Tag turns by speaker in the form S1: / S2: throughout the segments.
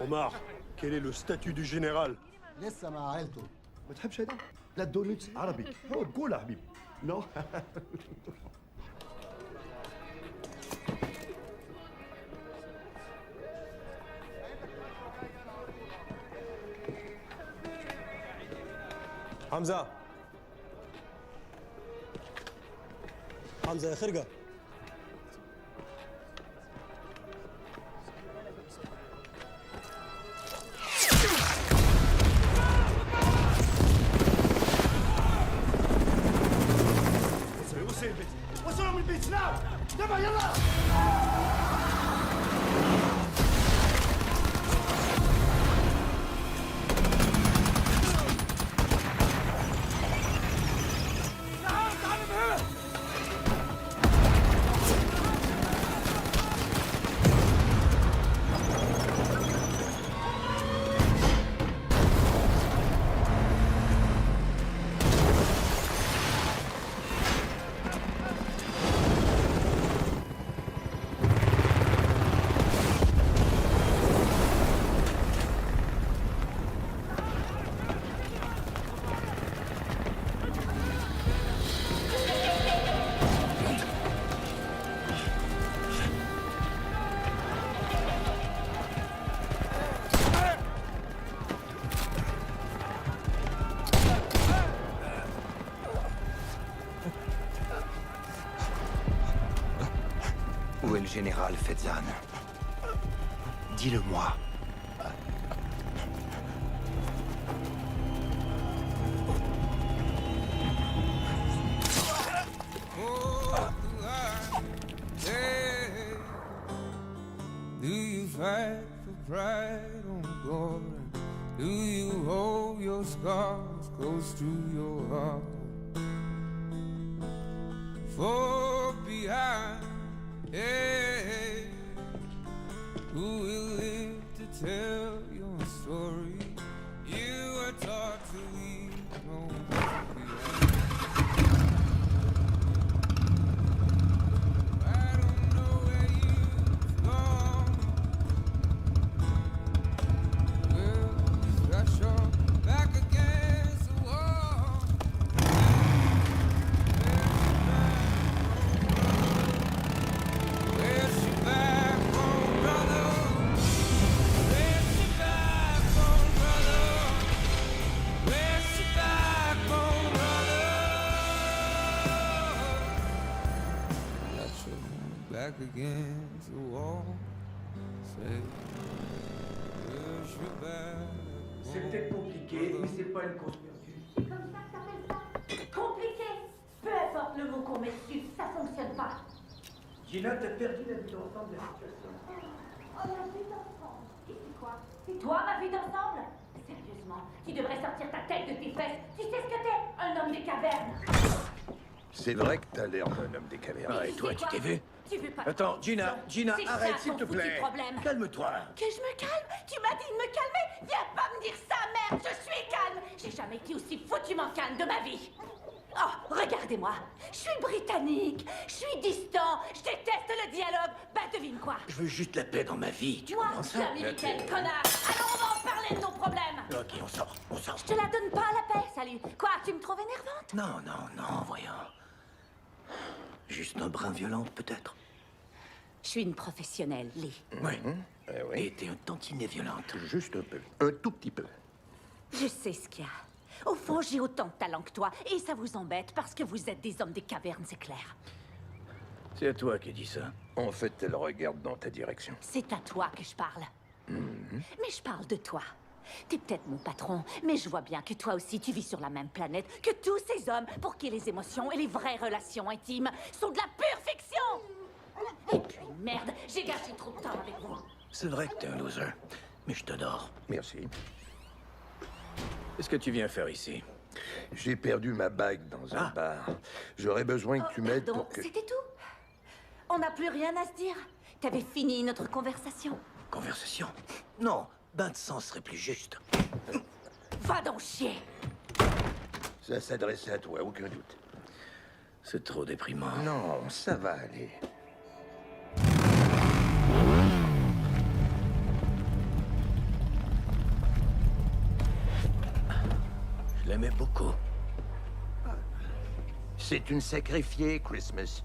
S1: Omar, quel est le statut du général?
S2: لسه مع عيلته.
S3: ما تحبش هيدا؟ لا الدونتس عربي هو قول يا حبيبي نو
S4: حمزة حمزة يا خرقة
S3: وصل البيت وصلوا من البيت ناو تبع يلا
S5: Où est le général Fezzan? Dis-le-moi.
S6: Do you fight for pride on glory? Do you hold your scars close to your heart? For behind, hey, who will live to tell your story? You were taught to leave no one behind. I don't know where you've gone. Well, you got your back against the wall. Where's your backbone, brother? Where's your backbone, brother? Where's your backbone, brother? Got your back against the wall. Say, where's your backbone?
S7: C'est peut-être compliqué, mais c'est pas une cause perdue.
S8: C'est comme ça que t'appelles ça? Compliqué? Peu importe le mot qu'on met dessus, ça fonctionne pas.
S7: Gina, t'as perdu la vue d'ensemble de la situation.
S8: Oh, la vie d'ensemble. Et c'est quoi? C'est toi, ma vie d'ensemble? Sérieusement, tu devrais sortir ta tête de tes fesses. Tu sais ce que t'es? Un homme des cavernes.
S5: C'est vrai que t'as l'air d'un homme des caméras.
S8: Mais
S5: Et toi,
S8: sais
S5: tu
S8: quoi?
S5: t'es vu?
S8: Tu veux pas...
S5: Attends, Gina,
S8: C'est
S5: arrête,
S8: ça,
S5: s'il te
S8: ton foutu
S5: plaît.
S8: problème.
S5: Calme-toi.
S8: Que je me calme? Tu m'as dit de me calmer? Viens pas me dire ça, merde! Je suis calme! J'ai jamais été aussi foutument calme de ma vie! Oh, regardez-moi! Je suis britannique! Je suis distant! Je déteste le dialogue! Bah, devine quoi?
S5: Je veux juste la paix dans ma vie. Tu
S8: Moi,
S5: comprends
S8: je suis
S5: ça?
S8: américaine, connard! Alors on va en parler de nos problèmes!
S5: Ok, on sort, on sort.
S8: Je te la donne pas, la paix, salut! Quoi, tu me trouves énervante?
S5: Non, non, non, voyons. Juste un brin violente, peut-être.
S8: Je suis une professionnelle, Lee.
S5: Oui. Oui. Et t'es un tantinet violente. Juste un peu. Un tout petit peu.
S8: Je sais ce qu'il y a. Au fond, j'ai autant de talent que toi, et ça vous embête parce que vous êtes des hommes des cavernes, c'est clair.
S5: C'est à toi qui dis ça. En fait, elle regarde dans ta direction.
S8: C'est à toi que je parle. Mais je parle de toi. T'es peut-être mon patron, mais je vois bien que toi aussi tu vis sur la même planète que tous ces hommes pour qui les émotions et les vraies relations intimes sont de la pure fiction. Et puis merde, j'ai gâché trop de temps avec vous.
S5: C'est vrai que t'es un loser, mais je t'adore.
S9: Merci.
S5: Qu'est-ce que tu viens faire ici?
S9: J'ai perdu ma bague dans un bar. J'aurais besoin que tu m'aides
S8: Pardon,
S9: pour que...
S8: c'était tout? On n'a plus rien à se dire? T'avais fini notre conversation?
S5: Conversation? Non, bain de sang serait plus juste.
S8: Va donc chier!
S9: Ça s'adressait à toi, aucun doute.
S5: C'est trop déprimant.
S9: Non, ça va aller.
S5: Je l'aimais beaucoup.
S9: C'est une sacrifiée, Christmas.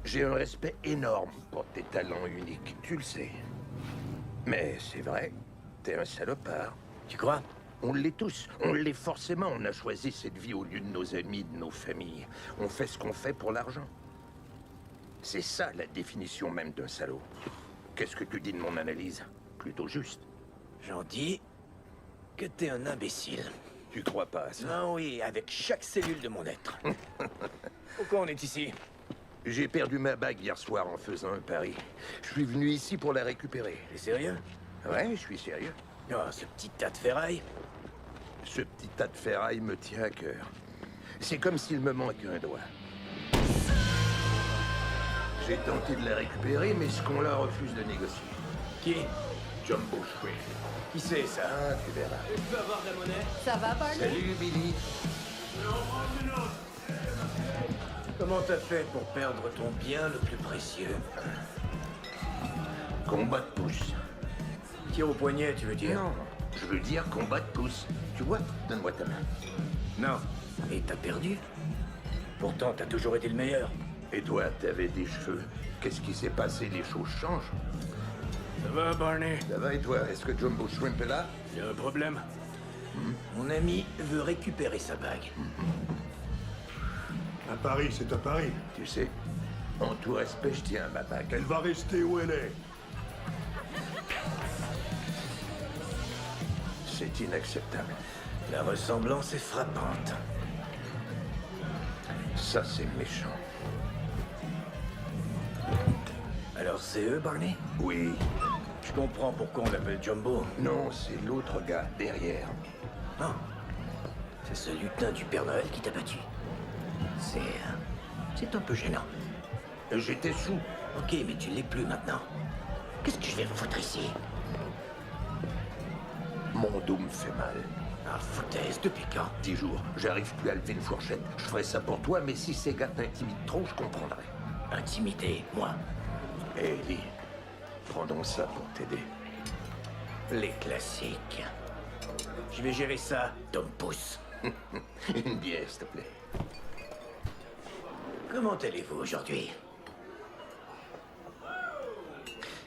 S9: J'ai un respect énorme pour tes talents uniques, tu le sais. Mais c'est vrai, t'es un salopard.
S5: Tu crois?
S9: On l'est tous, on l'est forcément. On a choisi cette vie au lieu de nos amis, de nos familles. On fait ce qu'on fait pour l'argent. C'est ça la définition même d'un salaud. Qu'est-ce que tu dis de mon analyse? Plutôt juste.
S5: J'en dis que t'es un imbécile.
S9: Tu crois pas à ça?
S5: Ah oui, avec chaque cellule de mon être. Pourquoi on est ici?
S9: J'ai perdu ma bague hier soir en faisant un pari. Je suis venu ici pour la récupérer.
S5: T'es sérieux?
S9: Ouais, je suis sérieux.
S5: Oh, ce petit tas de ferraille.
S9: Ce petit tas de ferraille me tient à cœur. C'est comme s'il me manquait un doigt. J'ai tenté de la récupérer, mais ce qu'on-là refuse de négocier.
S5: Qui?
S9: Jumbo Shrimp.
S5: Qui c'est, ça?
S9: Ah, tu verras.
S5: Tu peux avoir de la monnaie?
S8: Ça va, Barney?
S9: Salut, Billy.
S5: Comment t'as fait pour perdre ton bien le plus précieux?
S9: Combat de pouce.
S5: Tir au poignet, tu veux dire?
S9: Non, je veux dire combat de pouce. Tu vois? Donne-moi ta main.
S5: Non. Et t'as perdu? Pourtant, t'as toujours été le meilleur.
S9: Et toi, t'avais des cheveux. Qu'est-ce qui s'est passé? Les choses changent.
S5: Ça va, Barney?
S9: Ça va et toi? Est-ce que Jumbo Shrimp est là?
S5: Il y a un problème. Mon ami veut récupérer sa bague.
S1: Un pari, c'est un pari.
S9: Tu sais, en tout respect, je tiens à ma bague.
S1: Elle va rester où elle est.
S9: C'est inacceptable.
S5: La ressemblance est frappante.
S9: Ça, c'est méchant.
S5: Alors c'est eux, Barney?
S9: Oui.
S5: Je comprends pourquoi on l'appelle Jumbo.
S9: Non, c'est l'autre gars, derrière.
S5: Non. C'est ce lutin du Père Noël qui t'a battu. C'est un peu gênant.
S9: J'étais sous.
S5: Ok, mais tu l'es plus maintenant. Qu'est-ce que je vais foutre ici?
S9: Mon dos me fait mal.
S5: Ah, foutaise, depuis quand?
S9: 10 jours. J'arrive plus à lever une fourchette. Je ferais ça pour toi, mais si ces gars t'intimident trop, je comprendrais.
S5: Intimidé, moi.
S9: Hé, Lee, prends donc ça pour t'aider.
S5: Les classiques. Je vais gérer ça, Tom Pouce.
S9: Une bière, s'il te plaît.
S5: Comment allez-vous aujourd'hui?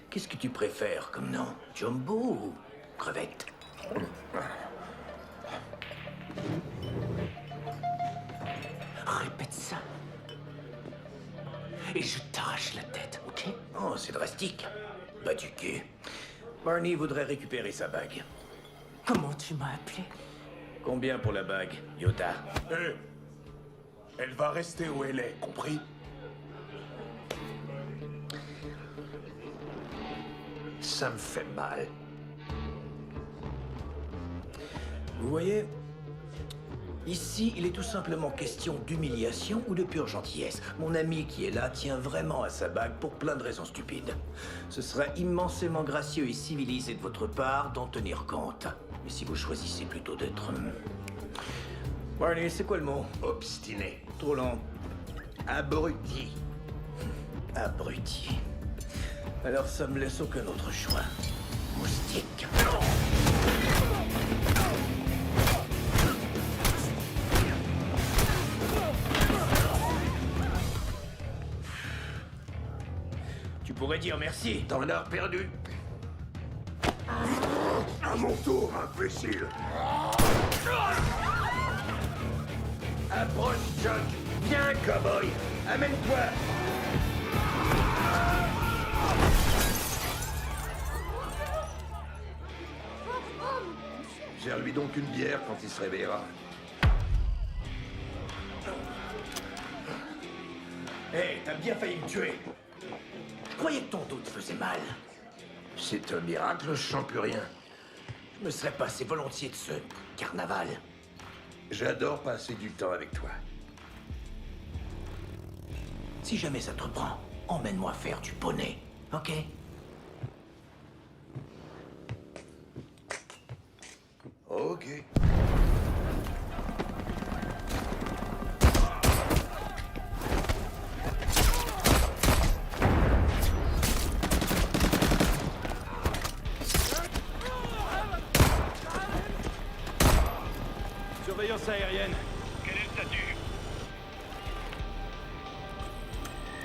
S5: Qu'est-ce que tu préfères comme nom? Jumbo ou crevette? Répète ça. Et je t'arrache la tête, ok? Oh, c'est drastique. Bas du cul. Barney voudrait récupérer sa bague.
S8: Comment tu m'as appelé?
S5: Combien pour la bague, Yoda?
S1: Hé. Elle va rester où elle est, compris?
S9: Ça me fait mal.
S5: Vous voyez, ici, il est tout simplement question d'humiliation ou de pure gentillesse. Mon ami qui est là tient vraiment à sa bague pour plein de raisons stupides. Ce serait immensément gracieux et civilisé de votre part d'en tenir compte. Mais si vous choisissez plutôt d'être... Barney, c'est quoi le mot?
S9: Obstiné.
S5: Trop long.
S9: Abruti.
S5: Abruti. Alors ça me laisse aucun autre choix. Moustique. Tu pourrais dire merci.
S9: T'en as perdu. À mon tour, imbécile. Approche, Chuck. Viens, cowboy. Amène-toi. Sers-lui donc une bière quand il se réveillera.
S5: Hé, t'as bien failli me tuer. Je croyais que ton dos te faisait mal.
S9: C'est un miracle, je sens plus rien.
S5: Je me serais passé volontiers de ce carnaval.
S9: J'adore passer du temps avec toi.
S5: Si jamais ça te reprend, emmène-moi faire du poney, ok?
S9: Ok.
S3: Surveillance aérienne.
S2: Quel est le statut?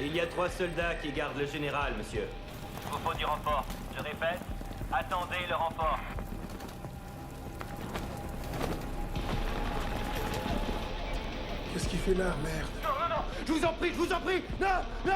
S4: Il y a 3 soldats qui gardent le général, monsieur.
S2: Il vous faut du renfort. Je répète, attendez le renfort.
S1: Qu'est-ce qu'il fait là, merde?
S3: Non, non, non! Je vous en prie, je vous en prie! Non, non!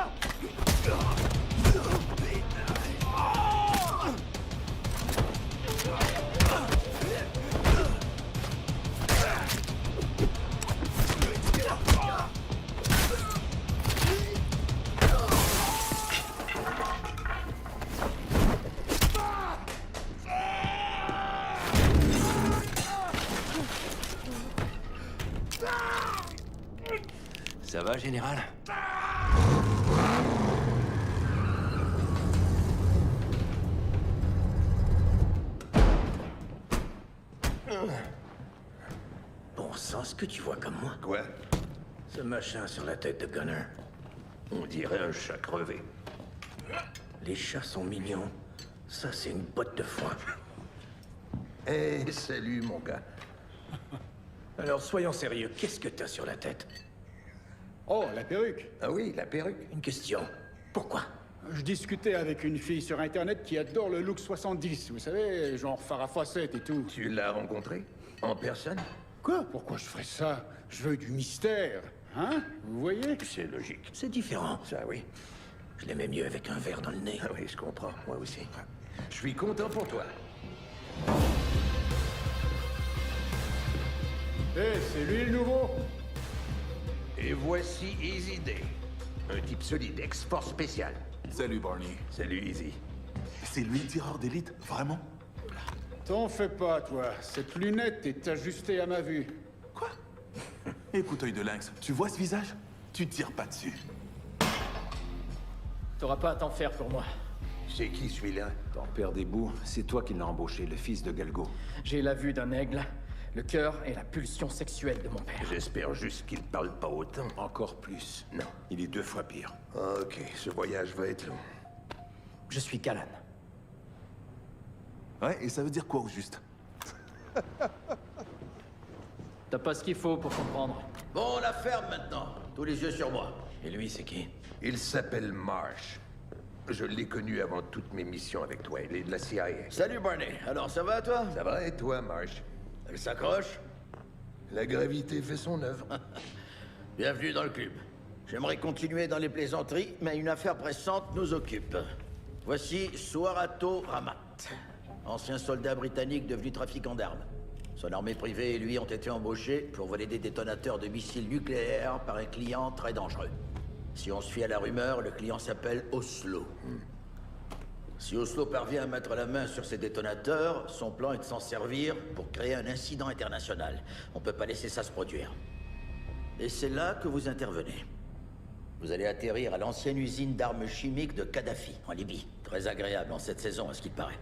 S4: Ça va, général?
S5: Bon sang, ce que tu vois comme moi.
S9: Quoi?
S5: Ce machin sur la tête de Gunner.
S9: On dirait un chat crevé.
S5: Les chats sont mignons. Ça, c'est une botte de foin.
S9: Eh, salut, mon gars.
S5: Alors, soyons sérieux. Qu'est-ce que t'as sur la tête?
S3: Oh, la perruque!
S9: Ah oui, la perruque.
S5: Une question. Pourquoi?
S3: Je discutais avec une fille sur Internet qui adore le look 70, vous savez, genre Farrah Fawcett et tout.
S9: Tu l'as rencontré? En personne?
S3: Quoi? Pourquoi je ferais ça? Je veux du mystère, hein? Vous voyez?
S9: C'est logique.
S5: C'est différent.
S9: Ça, oui.
S5: Je l'aimais mieux avec un verre dans le nez.
S9: Ah oui, je comprends. Moi aussi. Je suis content pour toi.
S3: Eh, c'est lui le nouveau?
S9: Et voici Easy Day. Un type solide, ex-force spéciale.
S10: Salut Barney.
S9: Salut, Easy.
S10: C'est lui le tireur d'élite, vraiment?
S3: T'en fais pas, toi. Cette lunette est ajustée à ma vue.
S10: Quoi? Écoute, œil de lynx, tu vois ce visage? Tu tires pas dessus.
S11: T'auras pas à t'en faire pour moi.
S9: C'est qui celui-là?
S12: Ton père des bouts, c'est toi qui l'as embauché, le fils de Galgo.
S11: J'ai la vue d'un aigle, le cœur et la pulsion sexuelle de mon père.
S9: J'espère juste qu'il parle pas autant.
S12: Encore plus.
S9: Non.
S12: Il est 2 fois pire.
S9: Ok, ce voyage va être long.
S11: Je suis Callan.
S10: Ouais, et ça veut dire quoi au juste?
S11: T'as pas ce qu'il faut pour comprendre.
S5: Bon, on la ferme maintenant. Tous les yeux sur moi. Et lui, c'est qui?
S9: Il s'appelle Marsh. Je l'ai connu avant toutes mes missions avec toi. Il est de la CIA.
S5: Salut, Barney. Alors, ça va, toi?
S9: Ça va, et toi, Marsh?
S5: Elle s'accroche?
S9: La gravité fait son œuvre.
S5: Bienvenue dans le club. J'aimerais continuer dans les plaisanteries, mais une affaire pressante nous occupe. Voici Suarato Ramat, ancien soldat britannique devenu trafiquant d'armes. Son armée privée et lui ont été embauchés pour voler des détonateurs de missiles nucléaires par un client très dangereux. Si on se fie à la rumeur, le client s'appelle Oslo. Si Oslo parvient à mettre la main sur ces détonateurs, son plan est de s'en servir pour créer un incident international. On peut pas laisser ça se produire. Et c'est là que vous intervenez. Vous allez atterrir à l'ancienne usine d'armes chimiques de Kadhafi, en Libye. Très agréable en cette saison, à ce qu'il paraît.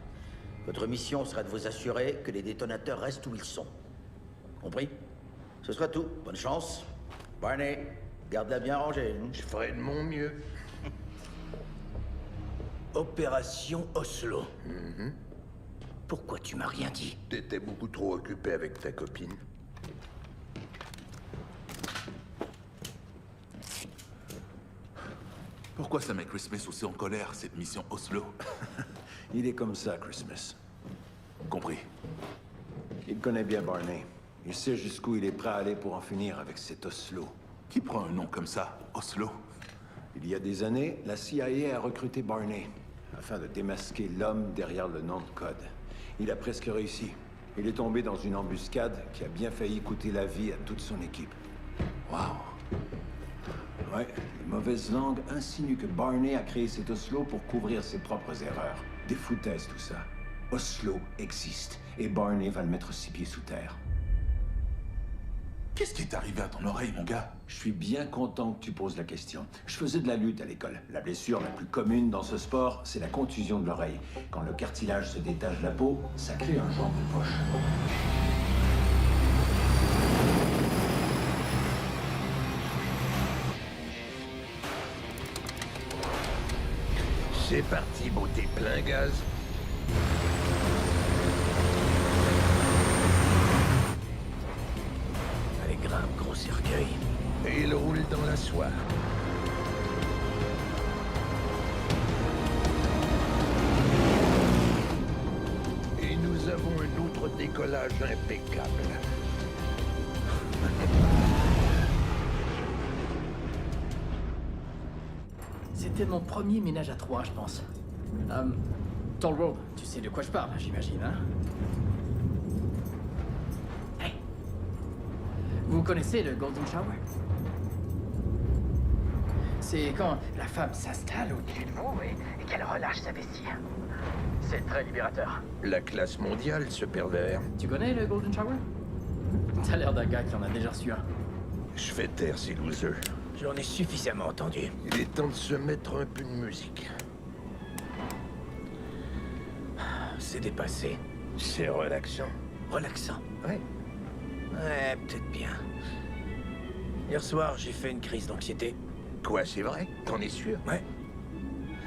S5: Votre mission sera de vous assurer que les détonateurs restent où ils sont. Compris? Ce sera tout. Bonne chance. Barney, garde-la bien rangée.
S9: Je ferai de mon mieux.
S5: Opération Oslo. Pourquoi tu m'as rien dit?
S9: T'étais beaucoup trop occupé avec ta copine.
S10: Pourquoi ça met Christmas aussi en colère, cette mission Oslo?
S12: Il est comme ça, Christmas.
S10: Compris.
S12: Il connaît bien Barney. Il sait jusqu'où il est prêt à aller pour en finir avec cet Oslo.
S10: Qui prend un nom comme ça, Oslo?
S12: Il y a des années, la CIA a recruté Barney afin de démasquer l'homme derrière le nom de code. Il a presque réussi. Il est tombé dans une embuscade qui a bien failli coûter la vie à toute son équipe.
S10: Waouh.
S12: Ouais, les mauvaises langues insinuent que Barney a créé cet Oslo pour couvrir ses propres erreurs. Des foutaises, tout ça. Oslo existe, et Barney va le mettre 6 pieds sous terre.
S10: Qu'est-ce qui est arrivé à ton oreille, mon gars?
S12: Je suis bien content que tu poses la question. Je faisais de la lutte à l'école. La blessure la plus commune dans ce sport, c'est la contusion de l'oreille. Quand le cartilage se détache de la peau, ça crée un genre de poche.
S9: C'est parti, beauté plein gaz.
S5: Allez, grimpe, gros cercueil.
S9: Et il roule dans la soie. Et nous avons un autre décollage impeccable.
S11: C'était mon premier ménage à trois, je pense. Tall Robe, tu sais de quoi je parle, j'imagine, hein? Hey! Vous connaissez le Golden Shower? C'est quand la femme s'installe au-dessus de vous et qu'elle relâche sa vessie. C'est très libérateur.
S9: La classe mondiale, ce pervers.
S11: Tu connais le Golden Shower? T'as l'air d'un gars qui en a déjà reçu un.
S9: Je fais taire ces losers.
S5: J'en ai suffisamment entendu.
S9: Il est temps de se mettre un peu de musique.
S5: C'est dépassé.
S9: C'est relaxant.
S5: Relaxant.
S9: Ouais.
S5: Ouais, peut-être bien. Hier soir, j'ai fait une crise d'anxiété.
S9: Quoi, c'est vrai? T'en es sûr?
S5: Ouais.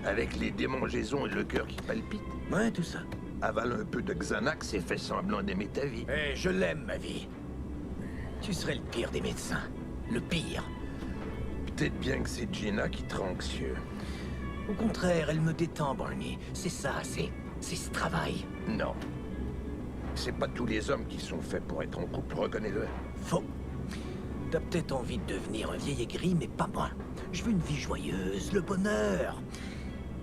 S9: Avec les démangeaisons et le cœur qui palpite?
S5: Ouais, tout ça.
S9: Avale un peu de Xanax et fais semblant d'aimer ta vie.
S5: Eh, je l'aime, ma vie. Tu serais le pire des médecins. Le pire.
S9: Peut-être bien que c'est Gina qui te rend anxieux.
S5: Au contraire, elle me détend, Barney. C'est ça, c'est ce travail.
S9: Non. C'est pas tous les hommes qui sont faits pour être en couple, reconnais-le.
S5: Faux. T'as peut-être envie de devenir un vieil aigri, mais pas moi. Je veux une vie joyeuse, le bonheur.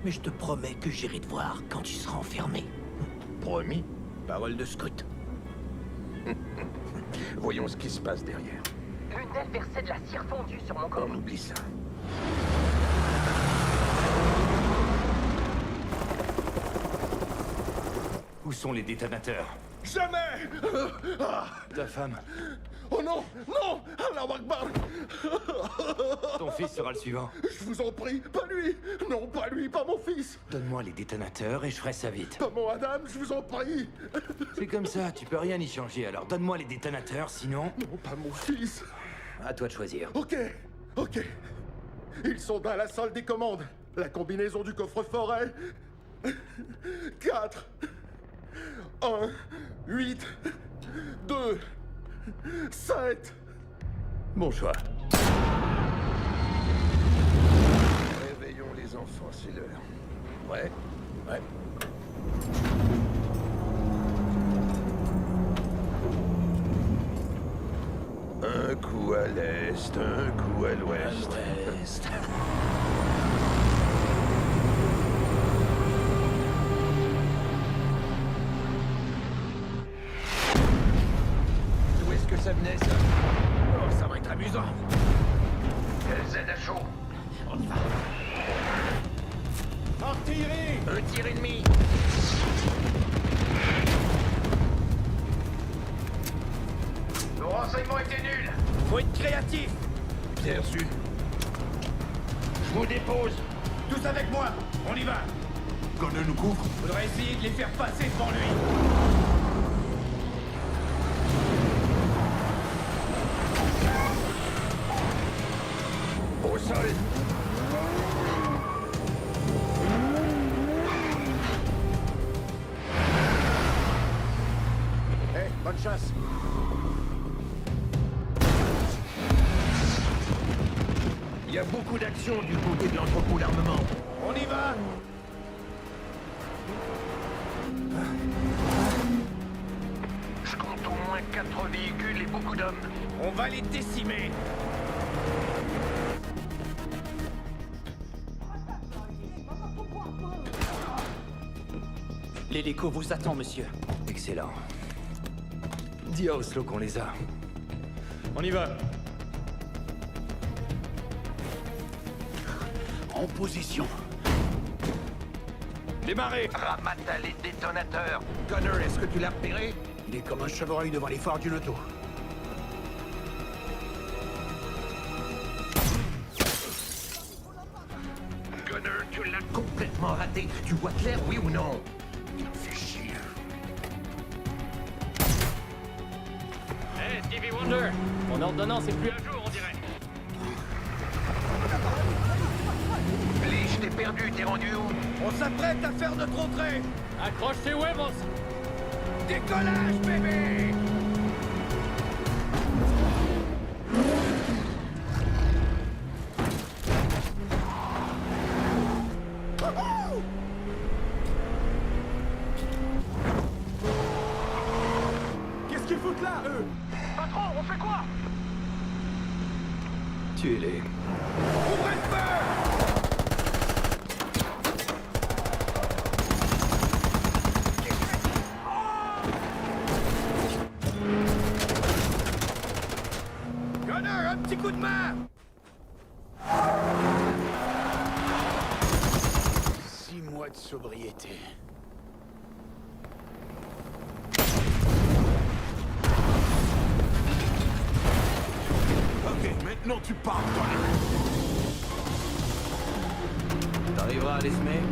S5: Mais je te promets que j'irai te voir quand tu seras enfermé.
S9: Promis?
S5: Parole de scout.
S9: Voyons ce qui se passe derrière.
S13: L'une d'elles versait de la cire fondue sur mon corps.
S9: On oublie ça.
S4: Où sont les détonateurs?
S1: Jamais!
S4: Ta femme.
S1: Oh non! Non! Allah Akbar!
S4: Ton fils sera le suivant.
S1: Je vous en prie, pas lui! Non, pas lui, pas mon fils!
S4: Donne-moi les détonateurs et je ferai ça vite.
S1: Pas mon Adam, je vous en prie!
S4: C'est comme ça, tu peux rien y changer, alors donne-moi les détonateurs, sinon...
S1: Non, pas mon fils!
S4: À toi de choisir.
S1: Ok, ok. Ils sont dans la salle des commandes. La combinaison du coffre-fort est... 4... 1... 8... 2... 7...
S4: Bon choix.
S9: Réveillons les enfants, c'est l'heure. Ouais, ouais. Un coup à l'est, un coup à l'ouest. D'où est-ce que ça venait, ça?
S5: Oh, ça va être amusant.
S9: LZ à chaud.
S11: On y va.
S1: Artillerie!
S9: Un tir ennemi.
S2: Nos renseignements étaient nuls.
S5: Faut être créatif.
S9: Bien reçu. Je vous dépose.
S5: Tous avec moi. On y va.
S10: Connor nous couvre.
S5: Faudrait essayer de les faire passer devant lui.
S9: Au sol.
S3: Hey, bonne chasse.
S9: Il y a beaucoup d'action du côté de l'entrepôt d'armement.
S5: On y va.
S9: Je compte au moins 4 véhicules et beaucoup d'hommes.
S5: On va les décimer.
S4: L'hélico vous attend, monsieur. Excellent. Dis à Oslo qu'on les a. On y va.
S5: En position.
S4: Démarrez.
S9: Ramata les détonateurs. Connor, est-ce que tu l'as repéré?
S5: Il est comme un chevreuil devant les phares d'une auto.
S9: Connor, tu l'as complètement raté. Tu vois clair, oui ou non? Fais chier.
S2: Hey, Stevie Wonder. Mon ordonnance est plus à jour, on dirait.
S9: Lee, je t'ai perdu, t'es rendu où?
S5: On s'apprête à faire notre entrée.
S2: Accroche tes huevos.
S5: Décollage, bébé.
S4: Tuez-les.
S1: Ouvrez le feu! Connor, un petit coup de main!
S3: 6 mois de sobriété.
S10: Ok, maintenant tu parles, Connor.
S4: T'arriveras à les semer?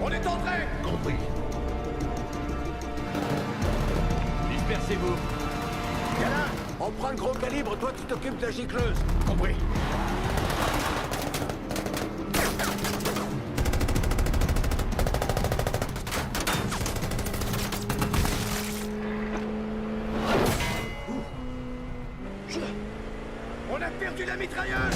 S1: On est entré!
S9: Compris.
S4: Dispersez-vous.
S12: Gamin, on prend le gros calibre, toi tu t'occupes de la gicleuse.
S3: Compris.
S1: On a perdu la mitrailleuse!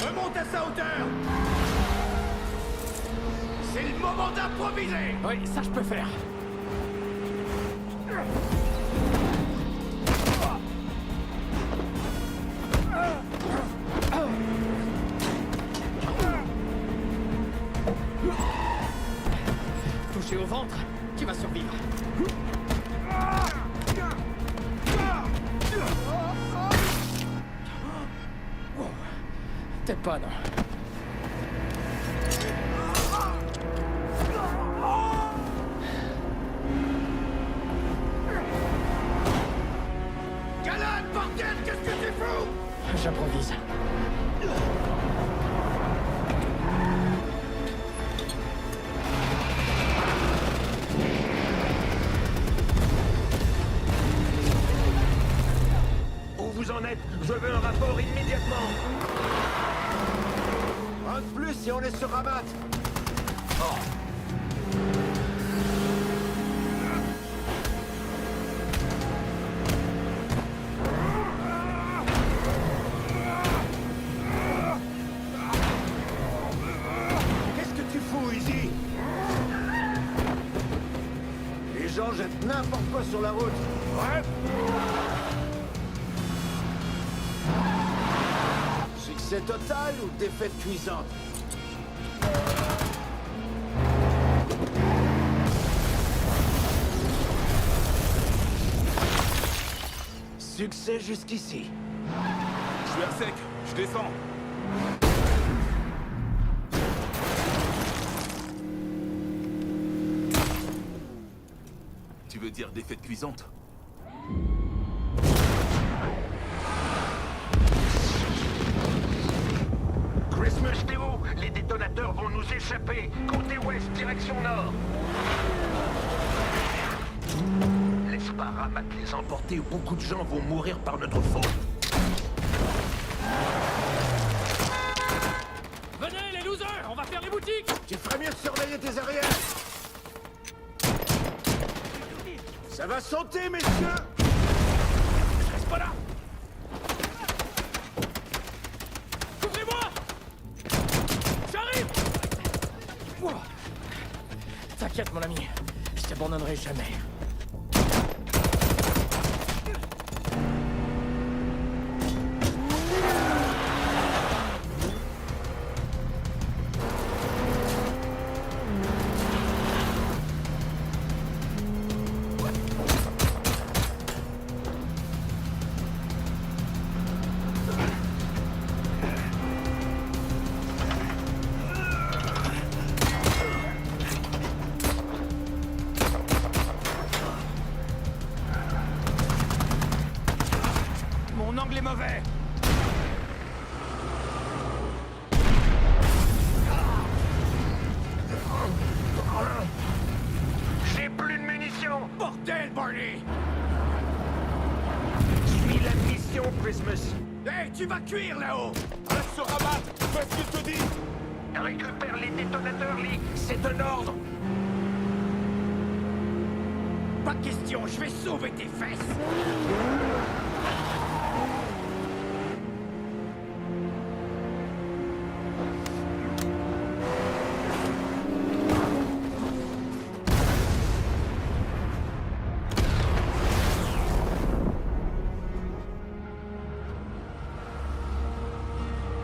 S1: Remonte à sa hauteur! C'est le moment d'improviser!
S11: Oui, ça je peux faire. Touché au ventre, tu vas survivre. Peut-être pas, non.
S1: Galan, bordel, qu'est-ce que tu fous?
S11: J'improvise.
S9: Où vous en êtes? Je veux un rapport immédiatement.
S12: Un de plus et on est sur Ramat.
S1: Qu'est-ce que tu fous, Izzy?
S12: Les gens jettent n'importe quoi sur la route.
S1: Ouais?
S12: Succès total ou défaite cuisante? Succès jusqu'ici.
S10: Je suis à sec, je descends. Tu veux dire défaite cuisante?
S9: Christmas, t'es où? Les détonateurs vont nous échapper. Côté ouest, direction nord. Laisse pas Ramat les emporter ou beaucoup de gens vont mourir par notre faute.
S11: Venez les losers, on va faire les boutiques.
S12: Tu ferais mieux de surveiller tes arrières. Ça va sauter, messieurs.
S11: Je reste pas là. Couvrez-moi. J'arrive. Wow. T'inquiète mon ami, je t'abandonnerai jamais.
S1: Mon angle est mauvais!
S9: J'ai plus de munitions.
S1: Bordel, Barney!
S9: Suis la mission, Christmas.
S1: Hey, tu vas cuire là-haut! Reste sur Ramat! Fais ce qu'il te dit!
S9: Récupère les détonateurs, Lee. C'est un ordre.
S5: Pas question, je vais sauver tes fesses.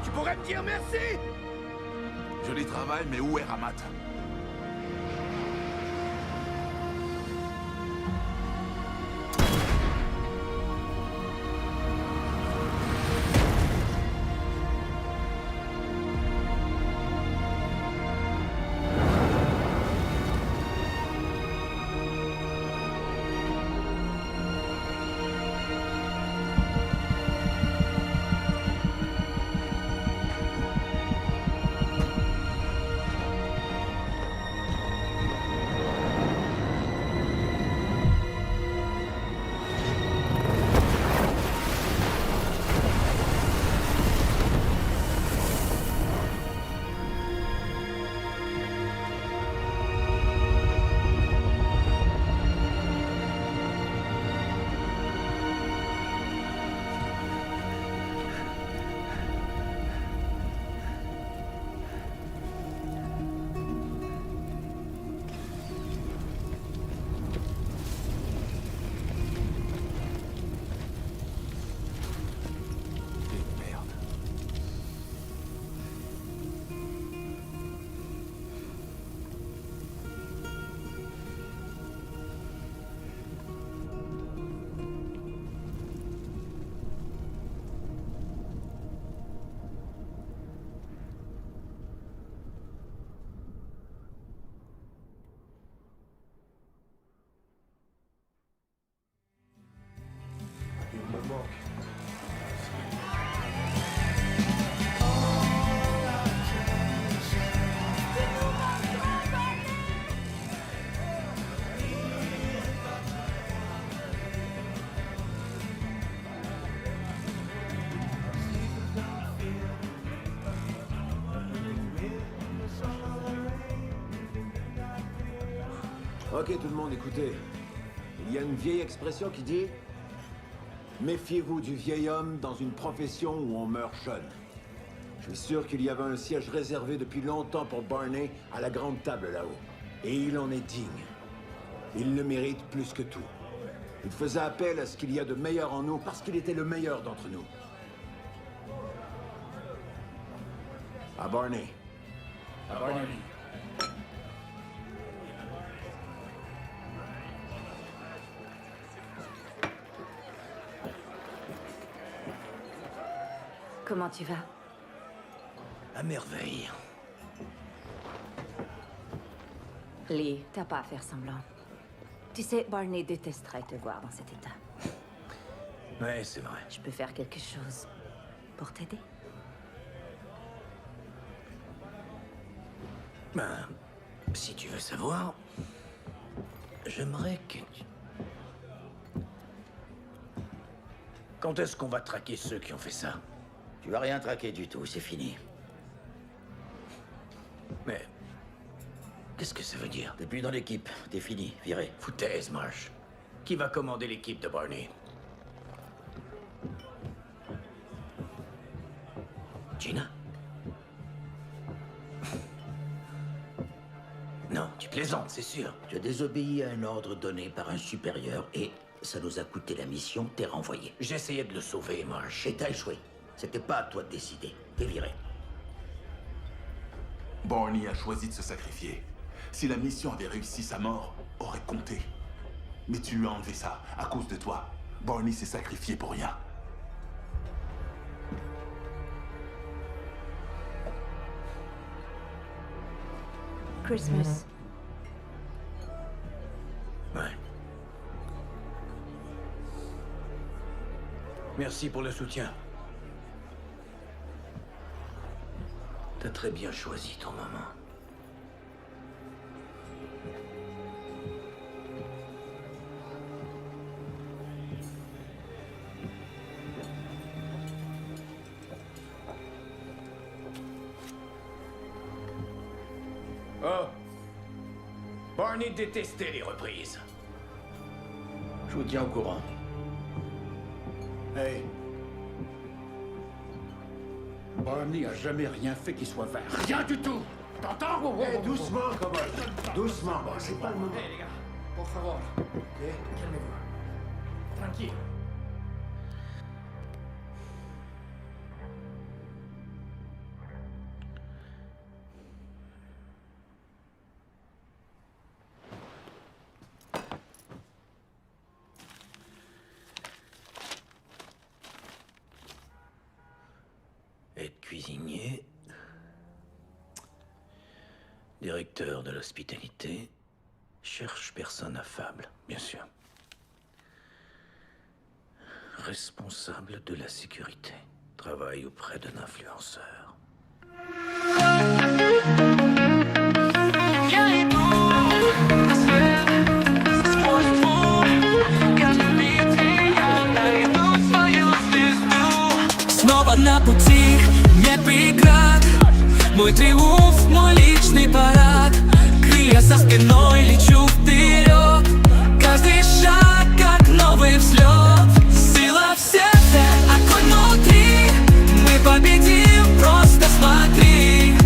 S9: Tu pourrais me dire merci?
S10: Joli travail, mais où est Ramat?
S12: Ok, tout le monde, écoutez. Il y a une vieille expression qui dit « Méfiez-vous du vieil homme dans une profession où on meurt jeune ». Je suis sûr qu'il y avait un siège réservé depuis longtemps pour Barney à la grande table là-haut. Et il en est digne. Il le mérite plus que tout. Il faisait appel à ce qu'il y a de meilleur en nous parce qu'il était le meilleur d'entre nous. À Barney.
S3: À Barney.
S8: Comment tu vas?
S5: À merveille.
S8: Lee, t'as pas à faire semblant. Tu sais, Barney détesterait te voir dans cet état.
S5: Ouais, c'est vrai.
S8: Je peux faire quelque chose pour t'aider?
S5: Ben, si tu veux savoir, j'aimerais que tu... Quand est-ce qu'on va traquer ceux qui ont fait ça?
S14: Tu vas rien traquer du tout, c'est fini.
S5: Mais... qu'est-ce que ça veut dire?
S14: T'es plus dans l'équipe, t'es fini, viré.
S5: Foutaise, Marsh. Qui va commander l'équipe de Barney? Gina? Non, tu plaisantes, c'est sûr.
S14: Tu as désobéi à un ordre donné par un supérieur et ça nous a coûté la mission, t'es renvoyé.
S5: J'essayais de le sauver, Marsh.
S14: Et t'as échoué. C'était pas à toi de décider. T'es viré.
S10: Barney a choisi de se sacrifier. Si la mission avait réussi, sa mort aurait compté. Mais tu lui as enlevé ça, à cause de toi. Barney s'est sacrifié pour rien.
S8: Christmas.
S5: Ouais. Merci pour le soutien. T'as très bien choisi ton moment. Oh! Barney détestait les reprises.
S11: Je vous tiens au courant.
S3: Hey. Barney a jamais rien fait qui soit vert. Rien du tout. T'entends?
S12: Hey, doucement, cowboy. Doucement, bon, c'est pas le moment.
S11: Hey, les gars, por favor. Ok, calmez-vous. Tranquille.
S5: Être cuisinier, directeur de l'hospitalité, cherche personne affable, bien sûr. Responsable de la sécurité, travaille auprès d'un influenceur.
S15: Снова на пути, не преград. Мой триумф, мой личный парад. Крылья со спиной, лечу вперед. Каждый шаг, как новый взлет. Сила в сердце, огонь внутри. Мы победим, просто смотри.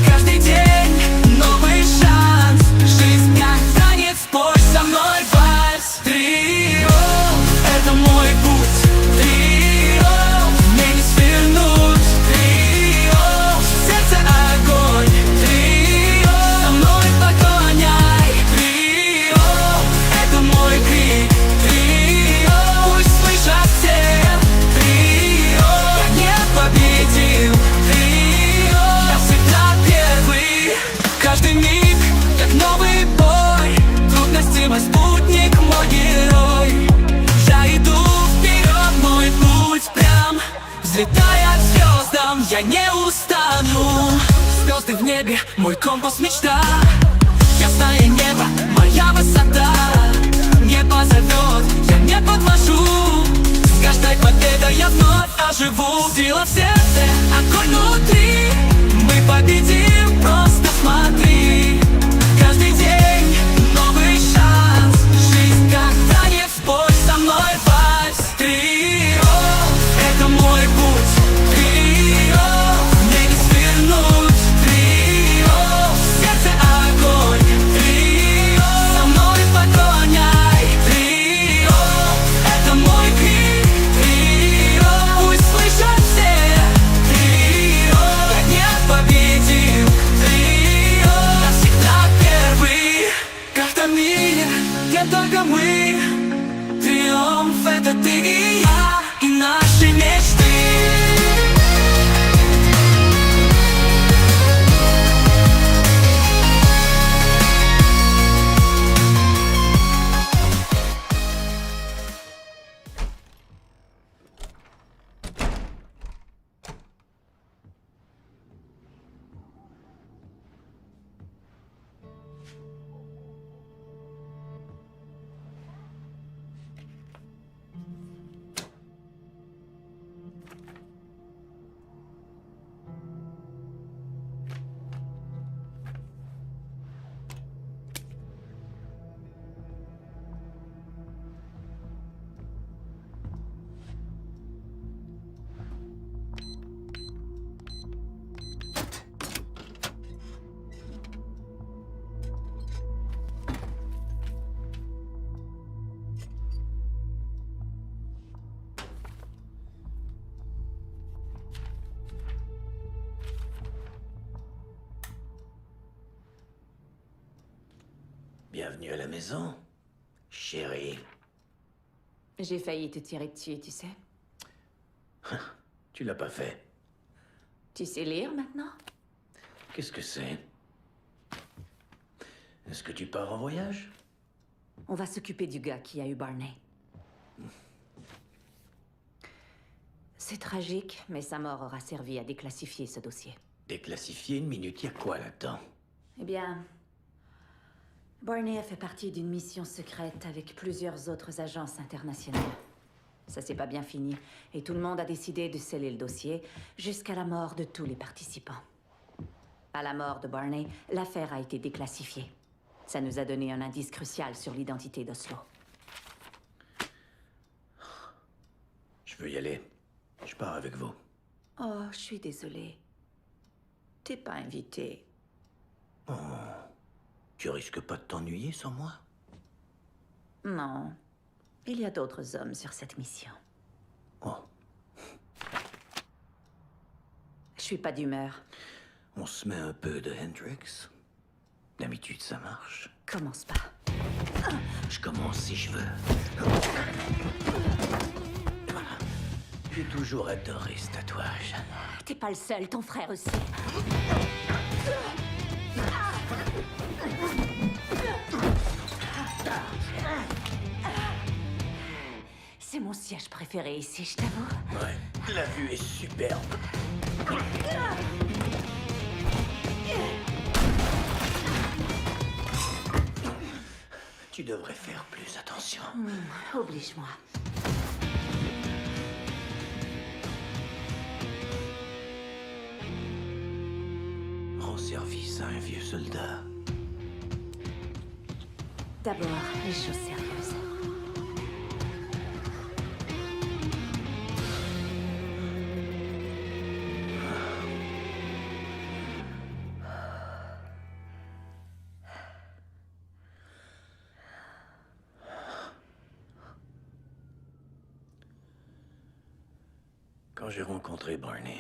S15: Каждый день новый шанс. Жизнь как танец, спой со мной вальс. Трио, это мой путь. Трио, мне не свернуть. Трио, сердце огонь. Трио, со мной поклоняй. Трио, это мой крик. Трио, пусть слышат все. Трио, я не победил. Трио, я всегда первый. Каждый миг, как новый бой. Трудности мой спутник, мой герой. Я иду вперед, мой путь прям. Взлетая к звездам, я не устану. Звезды в небе, мой компас мечта. Ясное небо, моя высота. Не позовет, я не подвожу. С каждой победой я вновь оживу. Сила в сердце, огонь внутри. Мы победим, просто смотри. Каждый день новый шанс. Жизнь как танец, спой со мной вальс. Трио, это мой путь. Трио, мне не свернуть. Трио, сердце огонь. Трио, со мной поклоняй. Трио, это мой крик. Трио, пусть слышат все. Трио, я не победил. Трио, я всегда первый. Как-то мир, где только мы. Триумф — это ты и я, и наши мечты.
S5: Bienvenue à la maison, chérie.
S8: J'ai failli te tirer dessus, tu sais.
S5: Tu l'as pas fait.
S8: Tu sais lire maintenant?
S5: Qu'est-ce que c'est? Est-ce que tu pars en voyage?
S8: On va s'occuper du gars qui a eu Barney. C'est tragique, mais sa mort aura servi à déclassifier ce dossier.
S5: Déclassifier une minute, y a quoi là-dedans?
S8: Eh bien, Barney a fait partie d'une mission secrète avec plusieurs autres agences internationales. Ça s'est pas bien fini, et tout le monde a décidé de sceller le dossier jusqu'à la mort de tous les participants. À la mort de Barney, l'affaire a été déclassifiée. Ça nous a donné un indice crucial sur l'identité d'Oslo.
S5: Je veux y aller. Je pars avec vous.
S8: Oh, je suis désolée. T'es pas invité.
S5: Oh. Tu risques pas de t'ennuyer sans moi?
S8: Non. Il y a d'autres hommes sur cette mission.
S5: Oh.
S8: Je suis pas d'humeur.
S5: On se met un peu de Hendrix. D'habitude, ça marche.
S8: Commence pas.
S5: Je commence si je veux. J'ai toujours adoré ce tatouage.
S8: T'es pas le seul, ton frère aussi. C'est mon siège préféré ici, je t'avoue.
S5: Ouais, la vue est superbe. Tu devrais faire plus attention.
S8: Oblige-moi.
S5: Rends service à un vieux soldat.
S8: D'abord, les choses sérieuses.
S5: Quand j'ai rencontré Barney,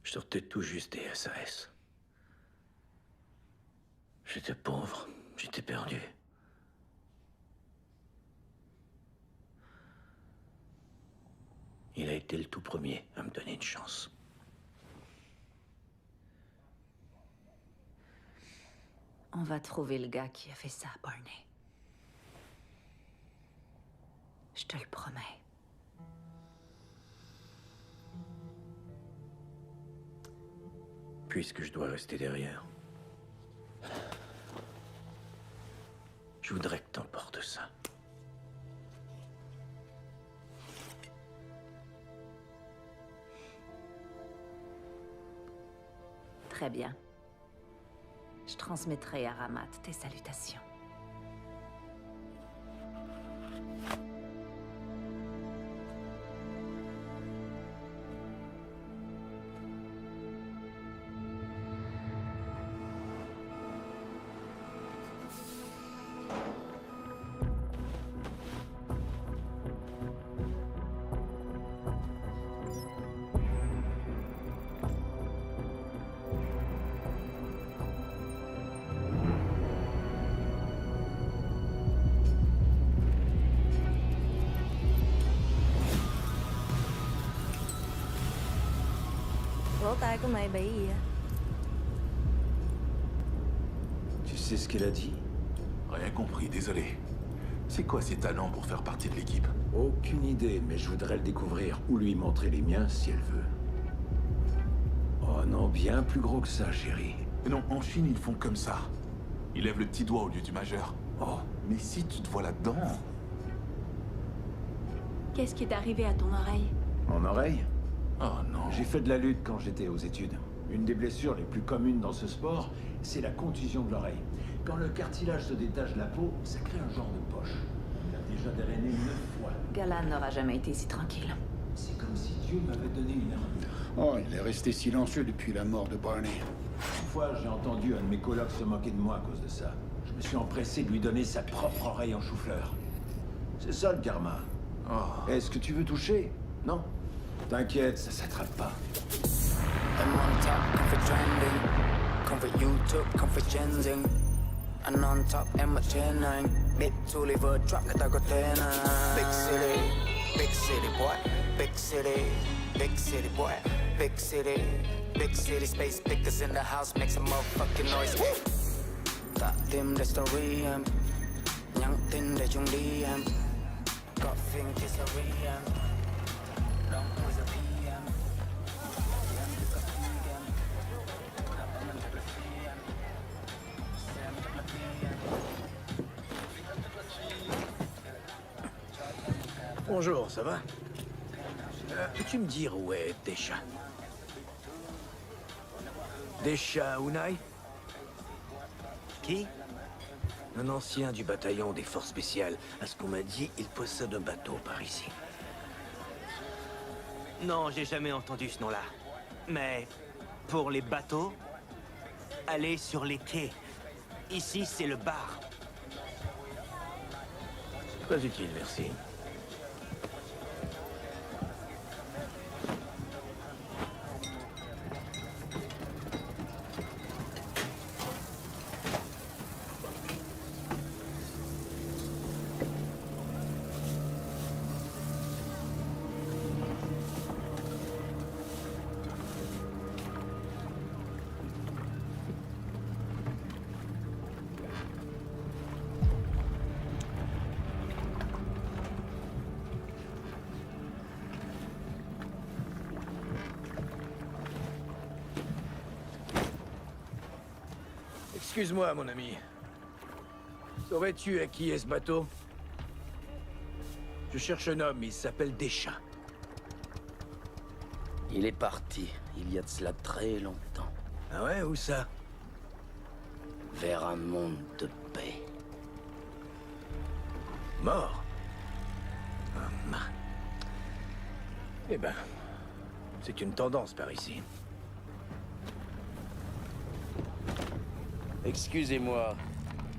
S5: je sortais tout juste des SAS. J'étais pauvre, j'étais perdu. Il a été le tout premier à me donner une chance.
S8: On va trouver le gars qui a fait ça, Barney. Je te le promets.
S5: Puisque je dois rester derrière, je voudrais que t'emportes ça.
S8: Très bien. Je transmettrai à Ramat tes salutations.
S16: Lỗ tai của mày bị gì vậy?
S12: Tu sais ce qu'elle a dit?
S10: Rien compris, désolé. C'est quoi ses talents pour faire partie de l'équipe?
S12: Aucune idée, mais je voudrais le découvrir ou lui montrer les miens si elle veut. Oh non, bien plus gros que ça, chérie.
S10: Mais non, en Chine, ils font comme ça. Ils lèvent le petit doigt au lieu du majeur.
S12: Oh,
S10: mais si tu te vois là-dedans...
S16: Qu'est-ce qui est arrivé à ton oreille?
S12: Mon oreille?
S10: Oh non.
S12: J'ai fait de la lutte quand j'étais aux études. Une des blessures les plus communes dans ce sport, c'est la contusion de l'oreille. Quand le cartilage se détache de la peau, ça crée un genre de poche. Il a déjà drainé 9 fois.
S8: Galan n'aura jamais été si tranquille.
S12: C'est comme si Dieu m'avait donné une armure.
S3: Oh, il est resté silencieux depuis la mort de Barney.
S12: Une fois, j'ai entendu un de mes colocs se moquer de moi à cause de ça. Je me suis empressé de lui donner sa propre oreille en chou-fleur. C'est ça le karma.
S10: Oh.
S12: Est-ce que tu veux toucher? Non? T'inquiète, ça s'attrape pas.
S17: I'm on top, come for trending. Come for YouTube, come for trending. And on top, I'm a trending. Big to liver, drop the taco tenor. Big city boy. Big city, big city boy. Big city space pickers in the house, make some motherfucking noise. Got them the story, nhắn tin để chúng đi Got thing to sorry, don't was a PM.
S5: Bonjour, ça va? Peux-tu me dire où est Desha? Desha Unai? Qui? Un ancien du bataillon des forces spéciales. À ce qu'on m'a dit, il possède un bateau par ici.
S4: Non, j'ai jamais entendu ce nom-là. Mais pour les bateaux, allez sur les quais. Ici, c'est le bar.
S5: Pas utile, merci. Excuse-moi, mon ami. Saurais-tu à qui est ce bateau? Je cherche un homme, il s'appelle Deschamps.
S14: Il est parti, il y a de cela très longtemps.
S5: Ah ouais, où ça?
S14: Vers un monde de paix.
S5: Mort? Eh ben, c'est une tendance par ici.
S14: Excusez-moi,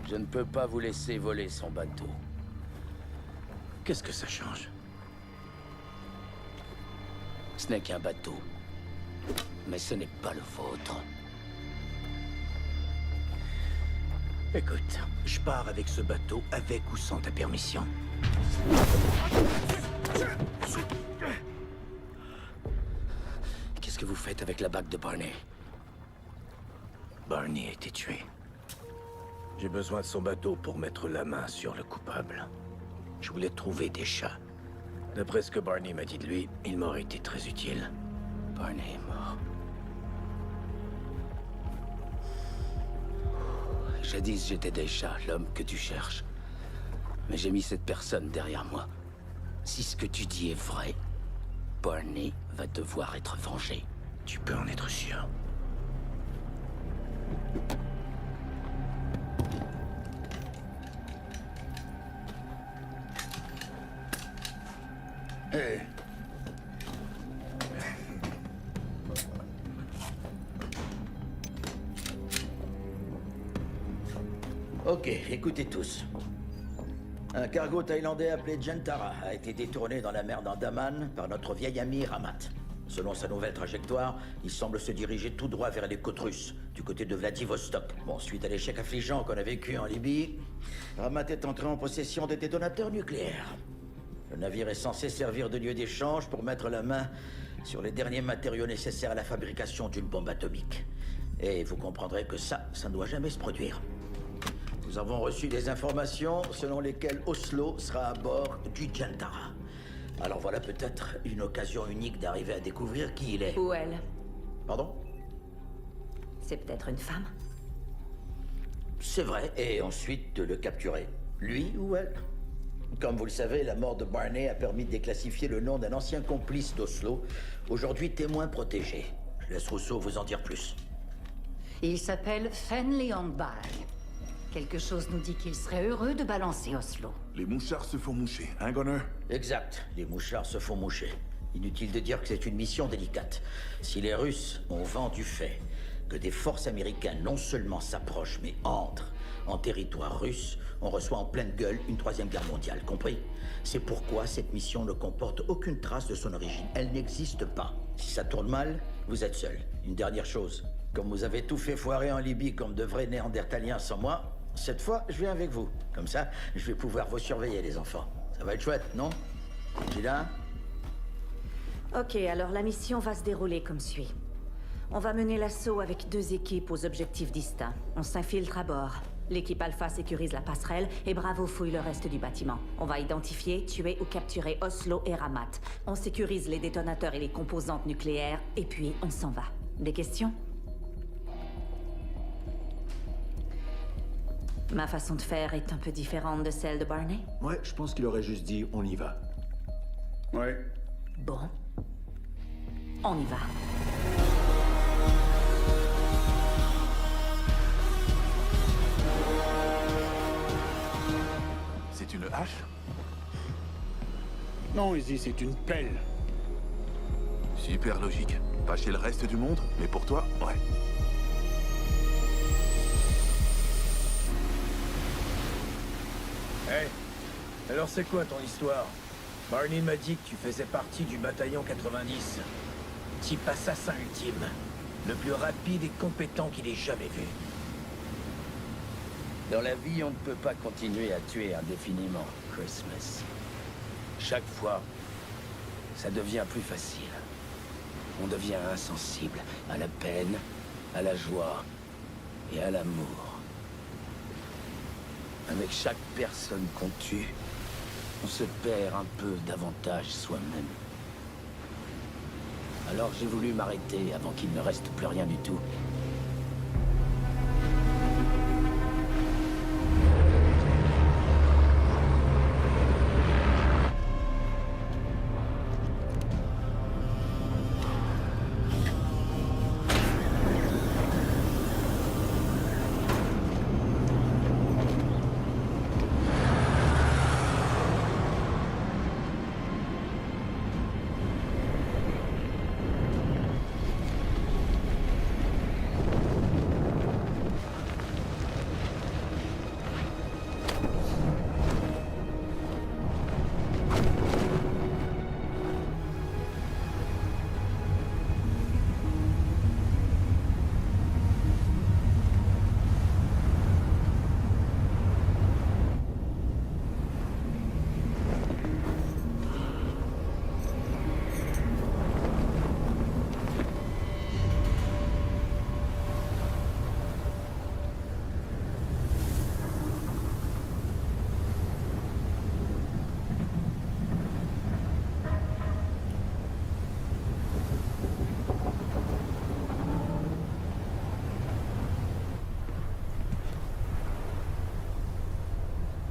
S14: je ne peux pas vous laisser voler son bateau.
S5: Qu'est-ce que ça change?
S14: Ce n'est qu'un bateau. Mais ce n'est pas le vôtre.
S5: Écoute, je pars avec ce bateau, avec ou sans ta permission.
S14: Qu'est-ce que vous faites avec la bague de Barney?
S5: Barney a été tué. J'ai besoin de son bateau pour mettre la main sur le coupable. Je voulais trouver des chats. D'après ce que Barney m'a dit de lui, il m'aurait été très utile.
S14: Barney est mort. Jadis, j'étais déjà l'homme que tu cherches. Mais j'ai mis cette personne derrière moi. Si ce que tu dis est vrai, Barney va devoir être vengé.
S5: Tu peux en être sûr.
S3: Hey.
S14: Ok, écoutez tous. Un cargo thaïlandais appelé Jentara a été détourné dans la mer d'Andaman par notre vieil ami Ramat. Selon sa nouvelle trajectoire, il semble se diriger tout droit vers les côtes russes, du côté de Vladivostok. Bon, suite à l'échec affligeant qu'on a vécu en Libye, Ramat est entré en possession des détonateurs nucléaires. Le navire est censé servir de lieu d'échange pour mettre la main sur les derniers matériaux nécessaires à la fabrication d'une bombe atomique. Et vous comprendrez que ça ne doit jamais se produire. Nous avons reçu des informations selon lesquelles Oslo sera à bord du Jentara. Alors voilà peut-être une occasion unique d'arriver à découvrir qui il est.
S8: Ou elle.
S14: Pardon?
S8: C'est peut-être une femme.
S14: C'est vrai, et ensuite de le capturer. Lui ou elle? Comme vous le savez, la mort de Barney a permis de déclassifier le nom d'un ancien complice d'Oslo, aujourd'hui témoin protégé. Je laisse Rousseau vous en dire plus.
S8: Il s'appelle Fen Leongbag. Quelque chose nous dit qu'il serait heureux de balancer Oslo.
S10: Les mouchards se font moucher, hein, Gunner?
S14: Exact, les mouchards se font moucher. Inutile de dire que c'est une mission délicate. Si les Russes ont vent du fait que des forces américaines non seulement s'approchent, mais entrent en territoire russe, on reçoit en pleine gueule une troisième guerre mondiale, compris? C'est pourquoi cette mission ne comporte aucune trace de son origine. Elle n'existe pas. Si ça tourne mal, vous êtes seul. Une dernière chose. Comme vous avez tout fait foirer en Libye comme de vrais néandertaliens sans moi, cette fois, je viens avec vous. Comme ça, je vais pouvoir vous surveiller, les enfants. Ça va être chouette, non? Gina?
S8: Ok, alors la mission va se dérouler comme suit. On va mener l'assaut avec 2 équipes aux objectifs distincts. On s'infiltre à bord. L'équipe Alpha sécurise la passerelle et Bravo fouille le reste du bâtiment. On va identifier, tuer ou capturer Oslo et Ramat. On sécurise les détonateurs et les composantes nucléaires, et puis on s'en va. Des questions? Ma façon de faire est un peu différente de celle de Barney?
S12: Ouais, je pense qu'il aurait juste dit « on y va ».
S3: Ouais.
S8: Bon. On y va.
S10: hache?
S3: Non, Izzy, c'est une pelle.
S10: Super logique. Pas chez le reste du monde, mais pour toi, ouais.
S5: Hey, alors c'est quoi ton histoire? Barney m'a dit que tu faisais partie du bataillon 90. Type assassin ultime. Le plus rapide et compétent qu'il ait jamais vu.
S14: Dans la vie, on ne peut pas continuer à tuer indéfiniment, Christmas. Chaque fois, ça devient plus facile. On devient insensible à la peine, à la joie et à l'amour. Avec chaque personne qu'on tue, on se perd un peu davantage soi-même. Alors j'ai voulu m'arrêter avant qu'il ne reste plus rien du tout.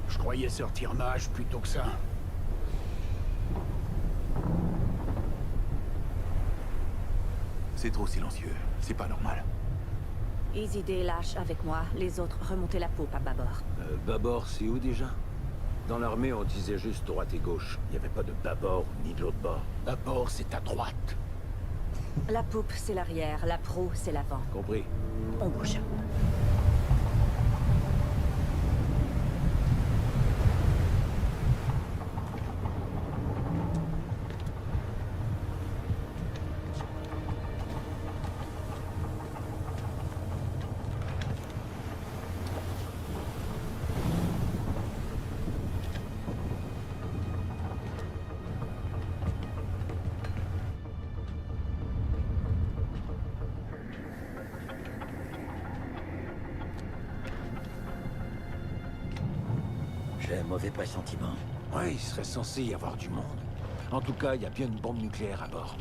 S3: Je croyais sortir mage plutôt que ça.
S10: C'est trop silencieux. C'est pas normal.
S8: Easy Day lâche avec moi. Les autres, remontez la poupe à bâbord.
S12: Bâbord, c'est où déjà? Dans l'armée, on disait juste droite et gauche. Il n'y avait pas de bâbord ni de l'autre bord.
S3: Bâbord, c'est à droite.
S8: La poupe, c'est l'arrière. La proue, c'est l'avant.
S12: Compris.
S8: On bouge.
S14: J'ai un mauvais pressentiment.
S12: Ouais, il serait censé y avoir du monde. En tout cas, il y a bien une bombe nucléaire à bord.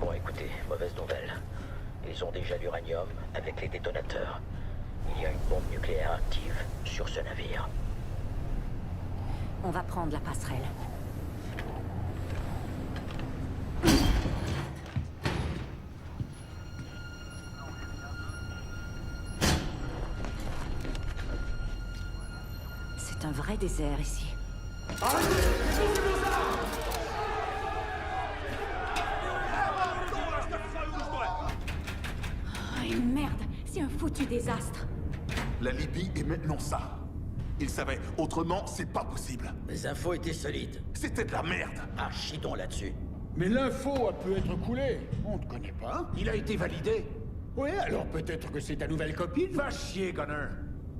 S14: Bon, écoutez, mauvaise nouvelle. Ils ont déjà l'uranium avec les détonateurs. Il y a une bombe nucléaire active sur ce navire.
S8: On va prendre la passerelle. C'est un vrai désert ici. Oh, et merde, c'est un foutu désastre.
S10: La Libye est maintenant ça. Ils savaient. Autrement, c'est pas possible.
S14: Les infos étaient solides.
S10: C'était de la merde.
S14: Ah, chidons là-dessus.
S3: Mais l'info a pu être coulée. On te connaît pas.
S5: Il a été validé.
S3: Oui, alors peut-être que c'est ta nouvelle copine.
S5: Va chier, Gunner.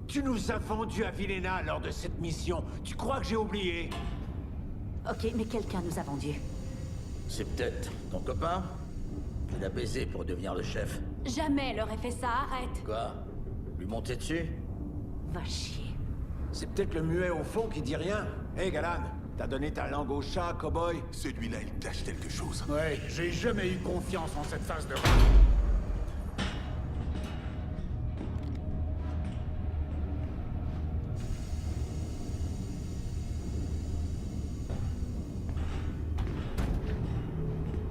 S5: Tu nous as vendus à Vilena lors de cette mission. Tu crois que j'ai oublié?
S8: Ok, mais quelqu'un nous a vendus.
S14: C'est peut-être ton copain? Tu l'as baisé pour devenir le chef.
S8: Jamais elle aurait fait ça, arrête.
S14: Quoi? Lui monter dessus?
S8: Va chier.
S12: C'est peut-être le muet au fond qui dit rien. Hé, Galan, t'as donné ta langue au chat, cowboy?
S10: Celui-là, il cache quelque chose.
S3: Ouais, j'ai jamais eu confiance en cette phase de...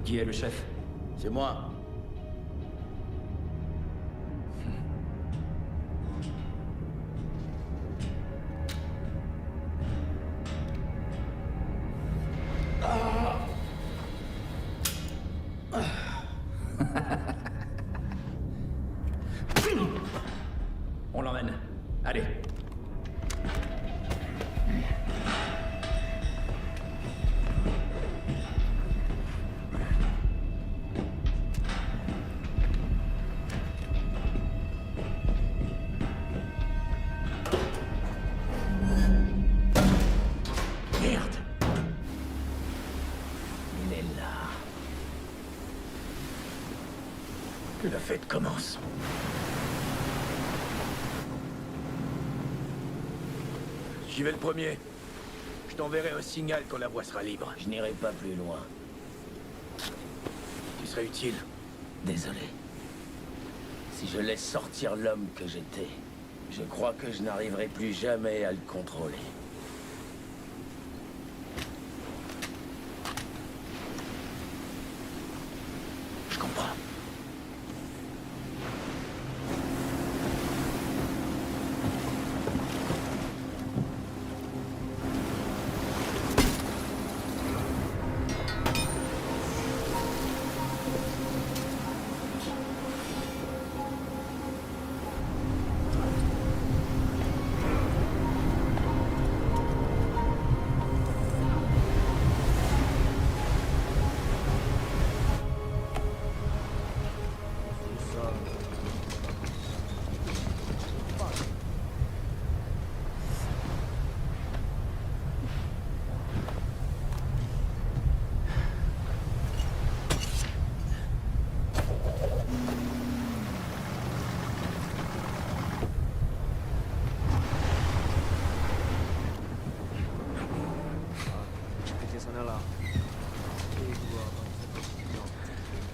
S11: Qui est le chef?
S14: C'est moi.
S11: On l'emmène. Allez.
S5: Merde. Il est là. Que la fête commence.
S14: J'y vais le premier. Je t'enverrai un signal quand la voie sera libre.
S5: Je n'irai pas plus loin.
S14: Tu serais utile.
S5: Désolé. Si je laisse sortir l'homme que j'étais, je crois que je n'arriverai plus jamais à le contrôler. Je comprends.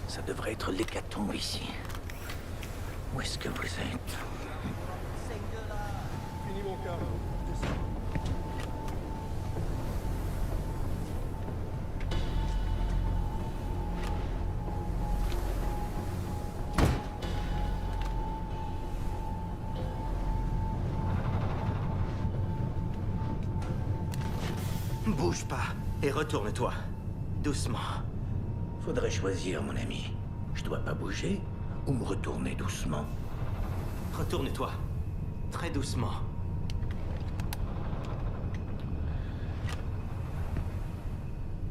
S5: Ça devrait être l'hécatombe ici. Où est-ce que vous êtes?
S18: Finis mon cœur.
S4: Bouge pas et retourne-toi. Doucement.
S5: Faudrait choisir, mon ami. Je dois pas bouger ou me retourner doucement?
S4: Retourne-toi. Très doucement.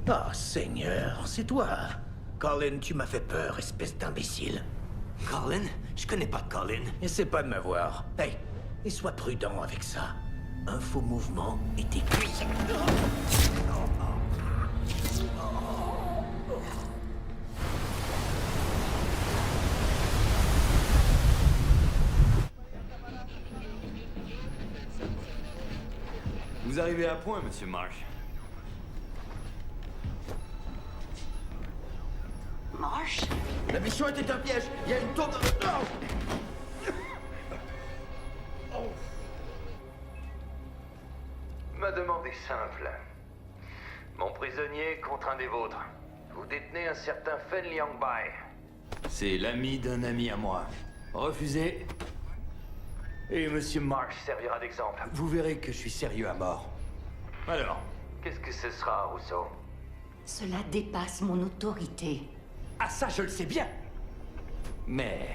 S5: Ah, Seigneur, c'est toi. Colin, tu m'as fait peur, espèce d'imbécile.
S4: Colin? Je connais pas Colin.
S5: Essaie pas de m'avoir. Hey, et sois prudent avec ça. Un faux mouvement et t'es cuit.
S19: Vous arrivez à point, monsieur Marsh.
S14: Marsh? La mission était un piège. Il y a une tour de...
S2: Ma demande est simple. Mon prisonnier contre un des vôtres. Vous détenez un certain Fen Liangbai.
S19: C'est l'ami d'un ami à moi. Refusé.
S2: Et monsieur Marsh servira d'exemple.
S19: Vous verrez que je suis sérieux à mort. Alors?
S2: Qu'est-ce que ce sera, Rousseau?
S8: Cela dépasse mon autorité.
S19: Ah, ça, je le sais bien. Mais...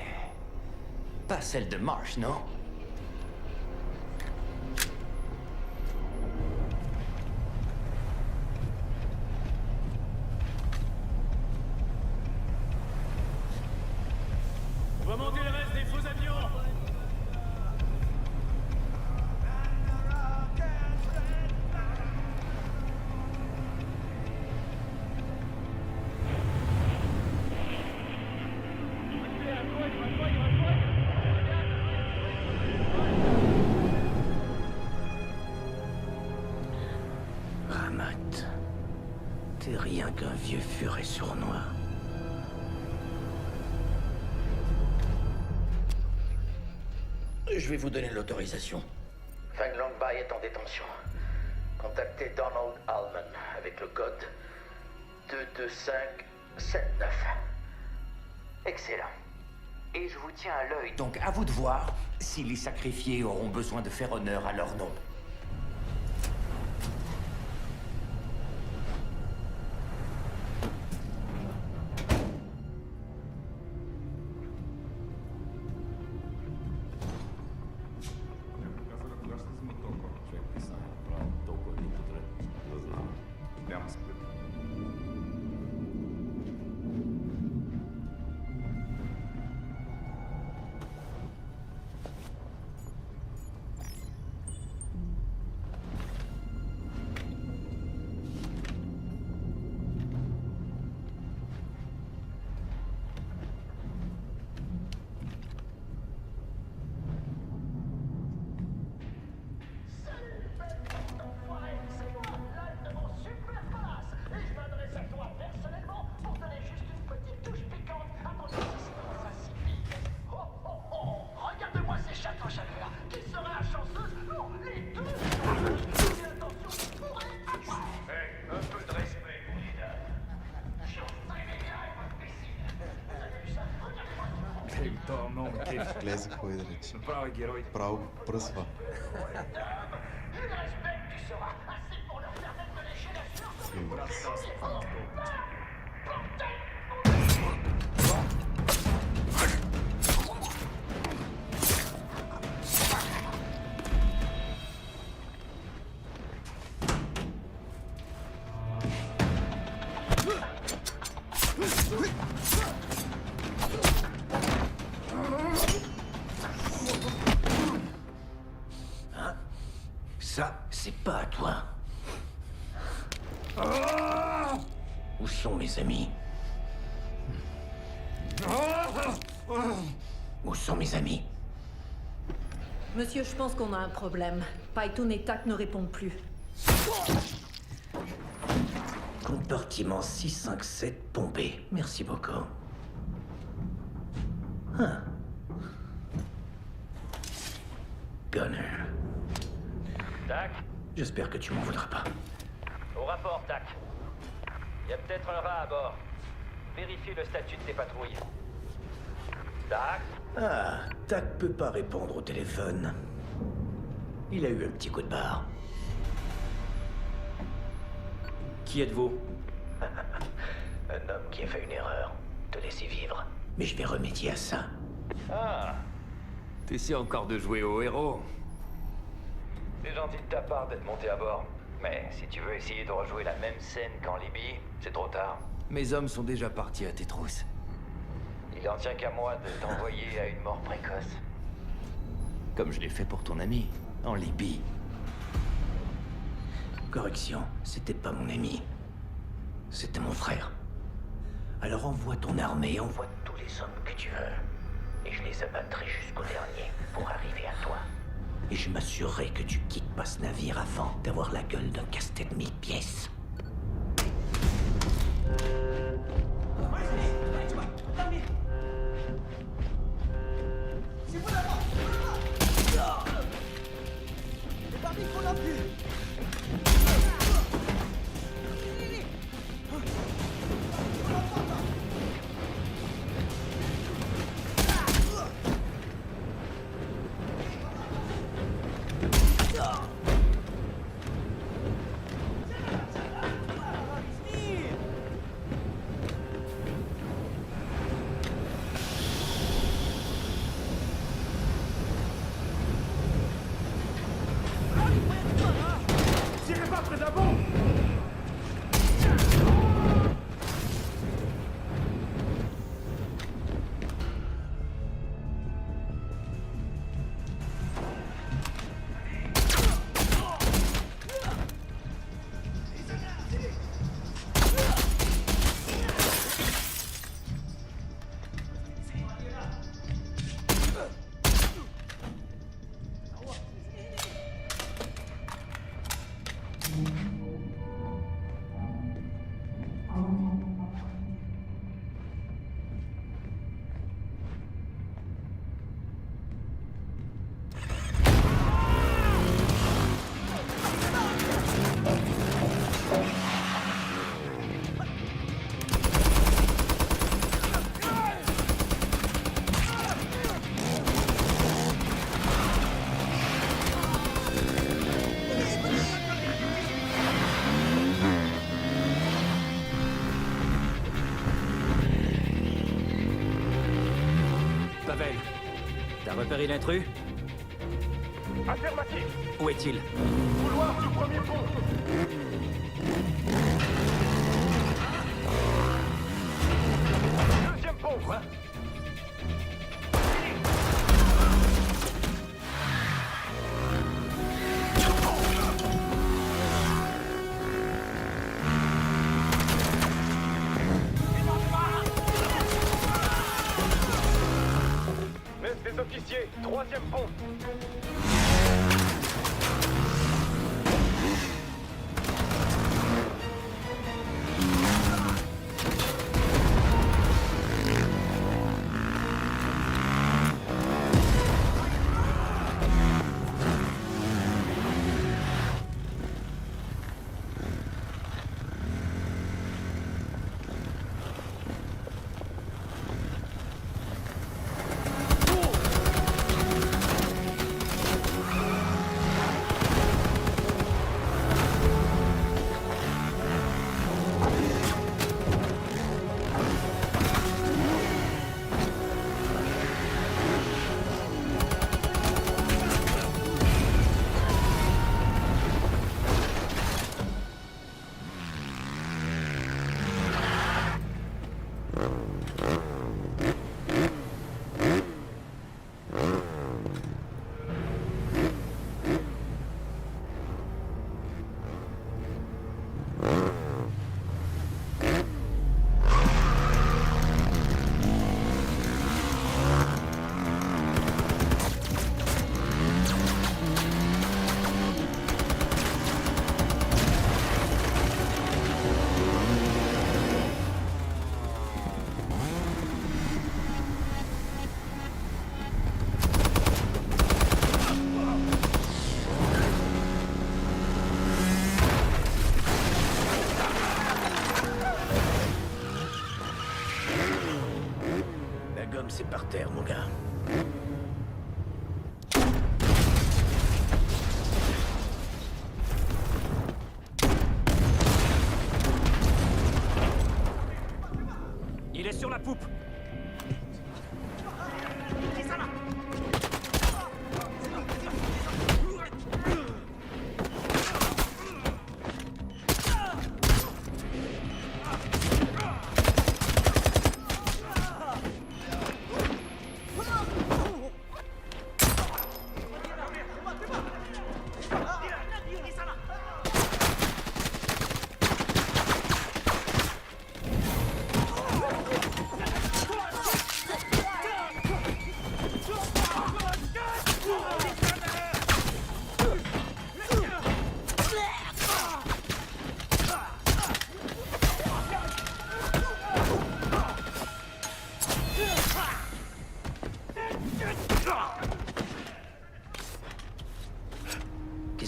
S19: pas celle de Marsh, non?
S18: On va monter le reste des faux avions.
S5: Ramat, t'es rien qu'un vieux furet sournois.
S14: Je vais vous donner l'autorisation. Feng Longbai est en détention. Contactez Donald Allman avec le code 22579.
S2: Excellent. Et je vous tiens à l'œil.
S19: Donc à vous de voir si les sacrifiés auront besoin de faire honneur à leur nom.
S15: château Chaleur. Qui sera la chanceuse? Non, les deux. Attention, pour aller à moi.
S2: Hey, un peu de respect, candidat.
S20: To momke.
S21: Gleze Kojdrić.
S20: Pravi heroj.
S21: Prav prsva.
S5: Ça, c'est pas à toi. Où sont mes amis? Où sont mes amis?
S22: Monsieur, je pense qu'on a un problème. Python et TAC ne répondent plus.
S5: Compartiment 657 bombé. Merci beaucoup. Hein. Gunner.
S2: Tac.
S5: J'espère que tu m'en voudras pas.
S2: Au rapport, Tac. Il y a peut-être un rat à bord. Vérifie le statut de tes patrouilles. Tac.
S5: Ah, Tac peut pas répondre au téléphone. Il a eu un petit coup de barre. Qui êtes-vous? Un homme qui a fait une erreur. Te laisser vivre. Mais je vais remédier à ça.
S2: Ah.
S19: T'essaies encore de jouer au héros.
S2: C'est gentil de ta part d'être monté à bord. Mais si tu veux essayer de rejouer la même scène qu'en Libye, c'est trop tard.
S19: Mes hommes sont déjà partis à tes trousses.
S2: Il en tient qu'à moi de t'envoyer à une mort précoce.
S19: Comme je l'ai fait pour ton ami, en Libye.
S5: Correction, c'était pas mon ami. C'était mon frère. Alors envoie ton armée, envoie tous les hommes que tu veux. Et je les abattrai jusqu'au dernier pour arriver à toi. Et je m'assurerai que tu quittes pas ce navire avant d'avoir la gueule d'un casse-tête 1000 pièces.
S15: C'est vous là-bas! C'est parti, il faut l'appuyer!
S18: Tirez pas près d'un bombe!
S4: Pavel, t'as repéré l'intrus?
S18: Affirmatif!
S4: Où est-il?
S18: Couloir du premier pont! Deuxième pont!
S4: Quoi?
S18: Messe des officiers, troisième pont!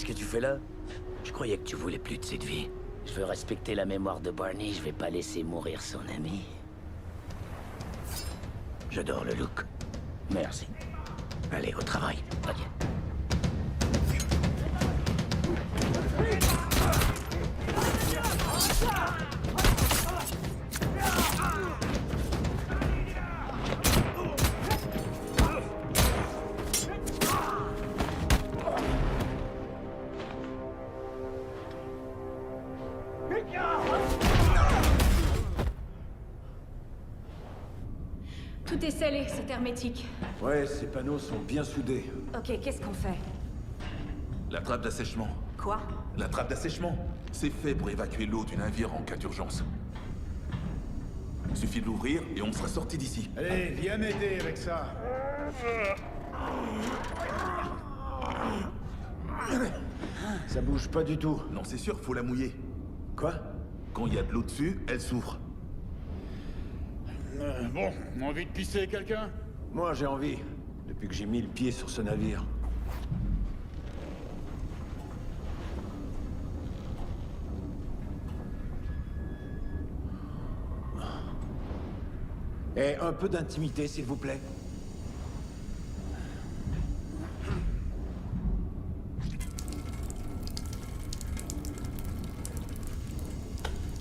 S14: Qu'est-ce que tu fais là? Je croyais que tu voulais plus de cette vie.
S6: Je veux respecter la mémoire de Barney, je vais pas laisser mourir son ami.
S14: J'adore le look.
S6: Merci.
S14: Allez, au travail.
S6: Ok.
S22: Tout est scellé, c'est hermétique.
S12: Ouais, ces panneaux sont bien soudés.
S22: Ok, qu'est-ce qu'on fait?
S10: La trappe d'assèchement.
S22: Quoi?
S10: La trappe d'assèchement. C'est fait pour évacuer l'eau du navire en cas d'urgence. Suffit de l'ouvrir et on sera sorti d'ici.
S3: Allez, viens m'aider avec ça.
S12: Ça bouge pas du tout.
S10: Non, c'est sûr, faut la mouiller.
S12: Quoi?
S10: Quand il y a de l'eau dessus, elle s'ouvre.
S3: Bon, envie de pisser quelqu'un?
S12: Moi, j'ai envie. Depuis que j'ai mis le pied sur ce navire. Et un peu d'intimité, s'il vous plaît.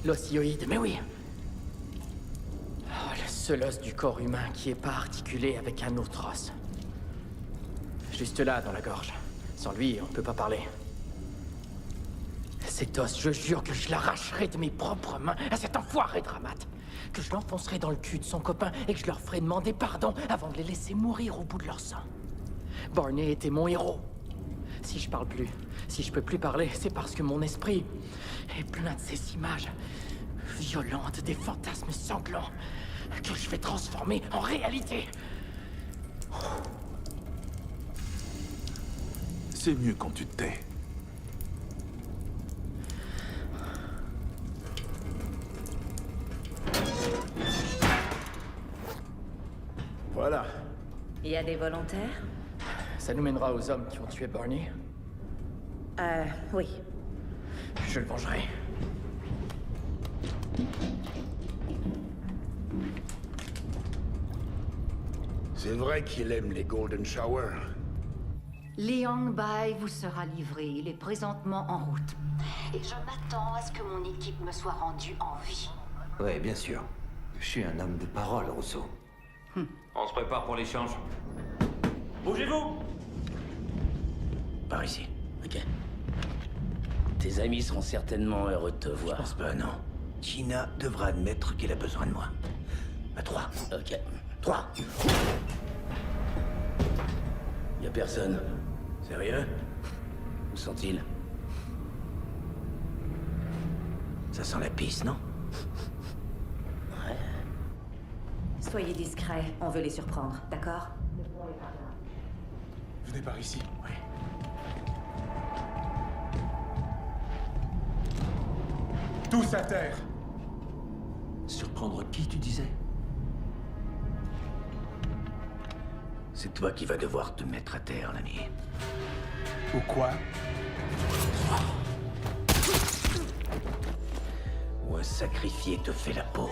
S11: L'osioïde, mais oui. Oh, le seul os du corps humain qui est pas articulé avec un autre os. Juste là, dans la gorge. Sans lui, on peut pas parler. Cet os, je jure que je l'arracherai de mes propres mains à cet enfoiré de Ramat. Que je l'enfoncerai dans le cul de son copain et que je leur ferai demander pardon avant de les laisser mourir au bout de leur sang. Barney était mon héros. Si je parle plus, si je peux plus parler, c'est parce que mon esprit est plein de ces images violentes, des fantasmes sanglants que je vais transformer en réalité.
S10: C'est mieux quand tu te tais.
S12: Voilà.
S8: Il y a des volontaires?
S11: Ça nous mènera aux hommes qui ont tué Barney.
S8: Oui.
S11: Je le vengerai.
S1: C'est vrai qu'il aime les Golden Shower.
S7: Liang Bai vous sera livré. Il est présentement en route. Et je m'attends à ce que mon équipe me soit rendue en vie.
S14: Ouais, bien sûr. Je suis un homme de parole, Rousseau.
S19: On se prépare pour l'échange. Bougez-vous!
S6: Par ici, ok. Tes amis seront certainement heureux de te voir.
S14: Je pense pas, non. Gina devra admettre qu'elle a besoin de moi. À 3.
S6: Ok.
S14: 3.
S6: Y a personne.
S14: Sérieux?
S6: Où sont-ils?
S14: Ça sent la pisse, non?
S6: Ouais.
S8: Soyez discrets, on veut les surprendre, d'accord?
S3: Venez par ici.
S14: Oui.
S3: Tous à terre.
S14: Surprendre qui, tu disais? C'est toi qui vas devoir te mettre à terre, l'ami.
S3: Ou quoi?
S14: Ou un sacrifié te fait la peau.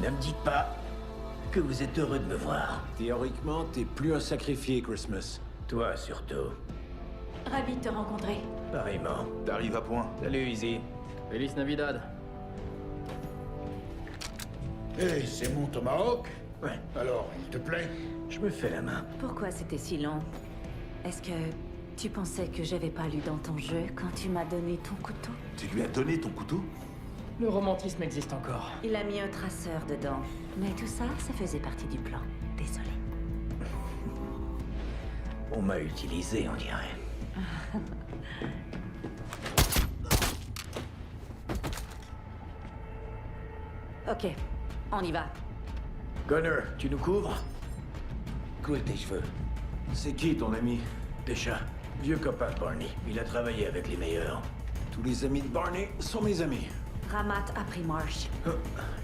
S14: Ne me dites pas que vous êtes heureux de me voir.
S12: Théoriquement, t'es plus un sacrifié, Christmas.
S14: Toi, surtout.
S22: Ravi de te rencontrer.
S14: Pareillement.
S10: T'arrives à point.
S11: Salut, Izzy. Feliz Navidad.
S1: Hé, c'est mon tomahawk?
S14: Ouais.
S1: Alors, il te plaît?
S14: Je me fais la main.
S8: Pourquoi c'était si long? Est-ce que tu pensais que j'avais pas lu dans ton jeu quand tu m'as donné ton couteau?
S10: Tu lui as donné ton couteau?
S11: Le romantisme existe encore.
S8: Il a mis un traceur dedans. Mais tout ça, ça faisait partie du plan. Désolé.
S14: On m'a utilisé, on dirait.
S8: Ok, on y va.
S14: Gunner, tu nous couvres? Coule tes cheveux.
S12: C'est qui, ton ami?
S14: Déjà, vieux copain de Barney. Il a travaillé avec les meilleurs.
S12: Tous les amis de Barney sont mes amis.
S8: Ramat a pris Marsh.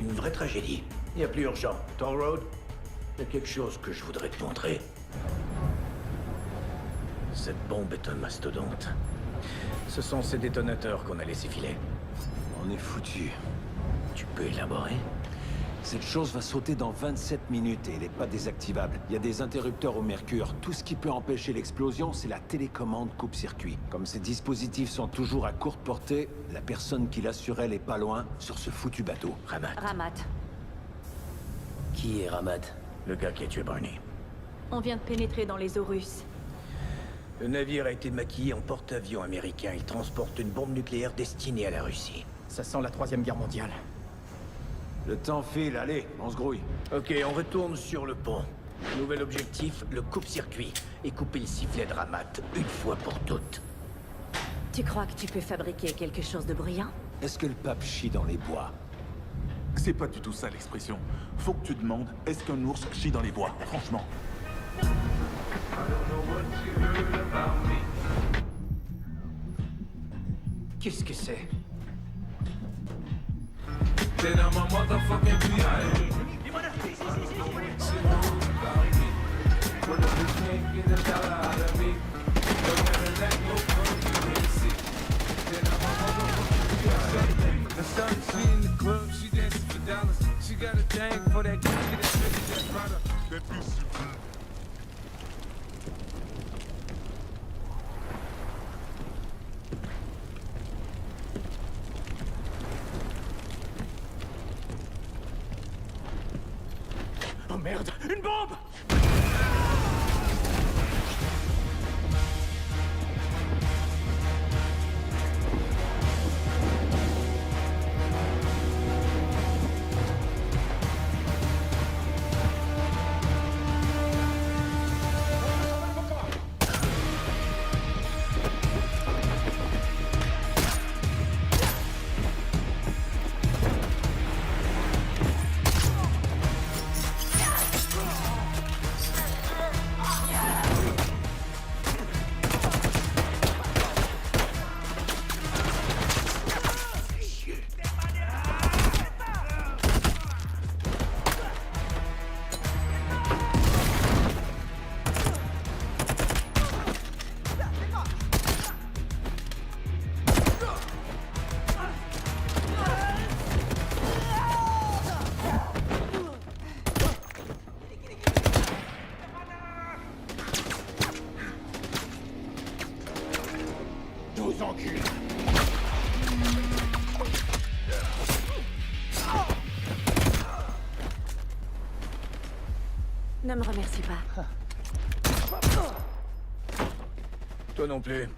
S14: Une vraie tragédie. Il n'y a plus urgent. Toll Road, il y a quelque chose que je voudrais te montrer.
S5: Cette bombe est un mastodonte. Ce sont ces détonateurs qu'on a laissé filer.
S12: On est foutu.
S5: Tu peux élaborer?
S12: Cette chose va sauter dans 27 minutes et elle n'est pas désactivable. Il y a des interrupteurs au mercure. Tout ce qui peut empêcher l'explosion, c'est la télécommande coupe-circuit. Comme ces dispositifs sont toujours à courte portée, la personne qui l'assurait n'est pas loin sur ce foutu bateau.
S8: Ramat.
S5: Qui est Ramat? Le gars qui a tué Barney.
S16: On vient de pénétrer dans les eaux russes.
S5: Le navire a été maquillé en porte-avions américain. Il transporte une bombe nucléaire destinée à la Russie.
S11: Ça sent la Troisième Guerre mondiale.
S12: Le temps file, allez, on se grouille.
S5: Ok, on retourne sur le pont. Nouvel objectif, le coupe-circuit. Et couper le sifflet de Ramat, une fois pour toutes.
S8: Tu crois que tu peux fabriquer quelque chose de brillant?
S12: Est-ce que le pape chie dans les bois?
S10: C'est pas du tout ça l'expression. Faut que tu demandes, est-ce qu'un ours chie dans les bois, franchement?
S11: Qu'est-ce que c'est?
S17: Then I'm a motherfucking B.I. When the bitch can't get a dollar out of me, don't matter that no fun you can see. Then I'm a motherfucking B.I. The sun, she in the club, she dancing for dollars. She got a thing for that cookie, that nigga, that product. That piece of
S11: Oh merde, une bombe!
S8: Ne me remercie pas.
S5: Toi non plus.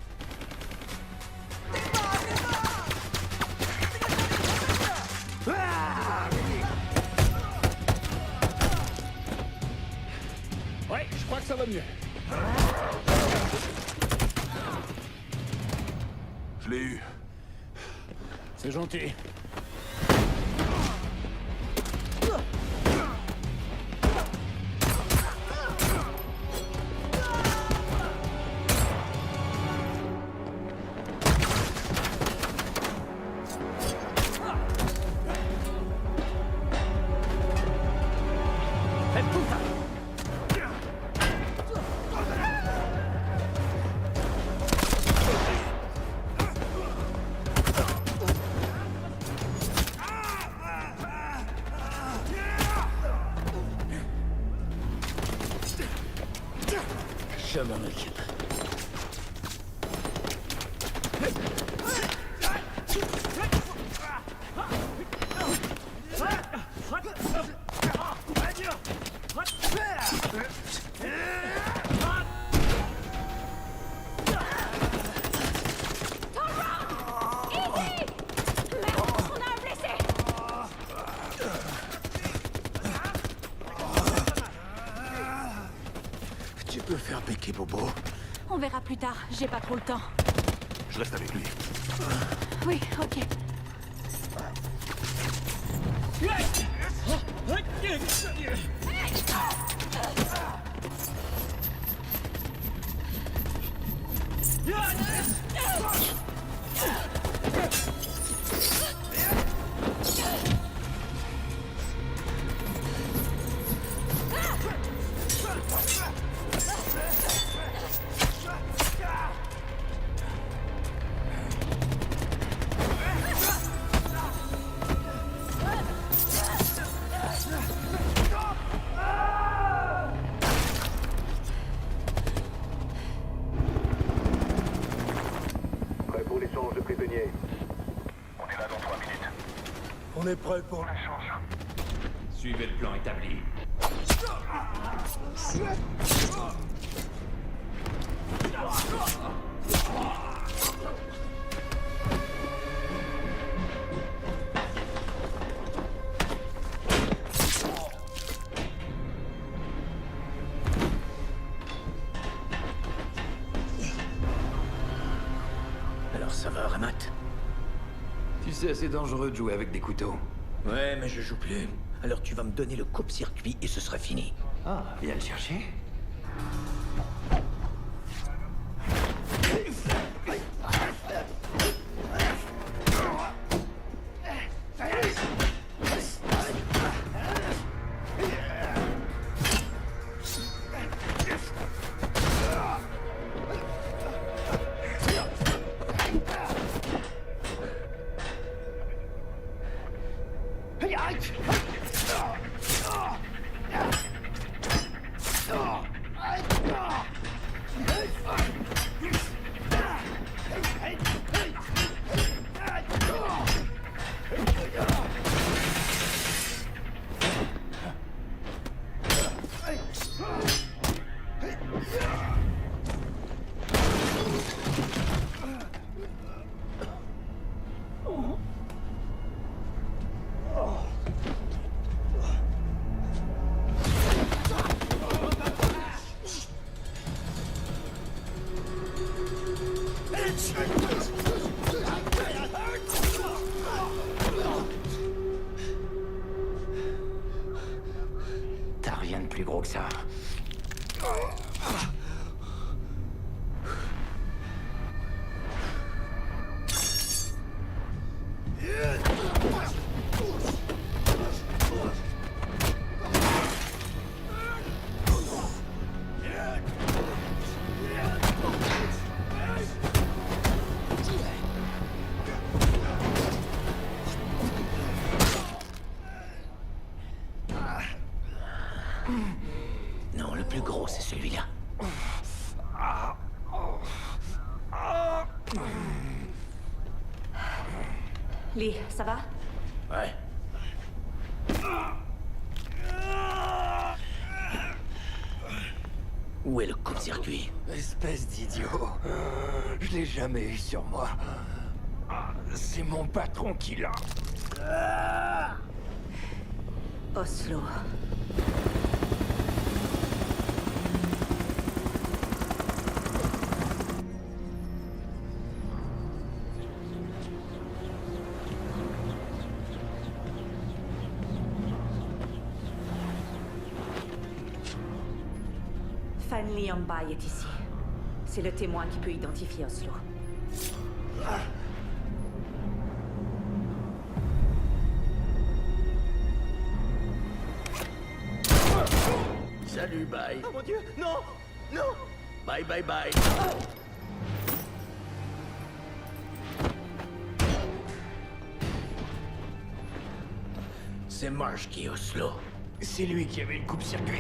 S3: Ouais, je crois que ça va mieux.
S10: Je l'ai eu.
S3: C'est gentil.
S5: Je m'en occupe. Tu peux faire péquer Bobo.
S8: On verra plus tard, j'ai pas trop le temps.
S10: Je reste avec lui.
S8: Oui, ok.
S18: On est prêt pour l'échange.
S19: Suivez le plan établi.
S5: Alors ça va, Ramat?
S19: Tu sais, c'est dangereux de jouer avec des couteaux.
S5: Ouais, mais je joue plus. Alors tu vas me donner le coupe-circuit et ce sera fini.
S19: Ah, viens le chercher. T'as rien de plus gros que ça.
S5: Non, le plus gros, c'est celui-là.
S8: Lee, ça va?
S5: Ouais. Où est le coupe-circuit?
S18: Espèce d'idiot. Je l'ai jamais eu sur moi. C'est mon patron qui l'a.
S8: Oslo. Fan Lianbai est ici. C'est le témoin qui peut identifier Oslo.
S14: Salut, bye.
S11: Oh mon Dieu, non! Non!
S14: Bye, bye, bye.
S5: C'est Marsh qui est Oslo.
S18: C'est lui qui avait le coupe-circuit.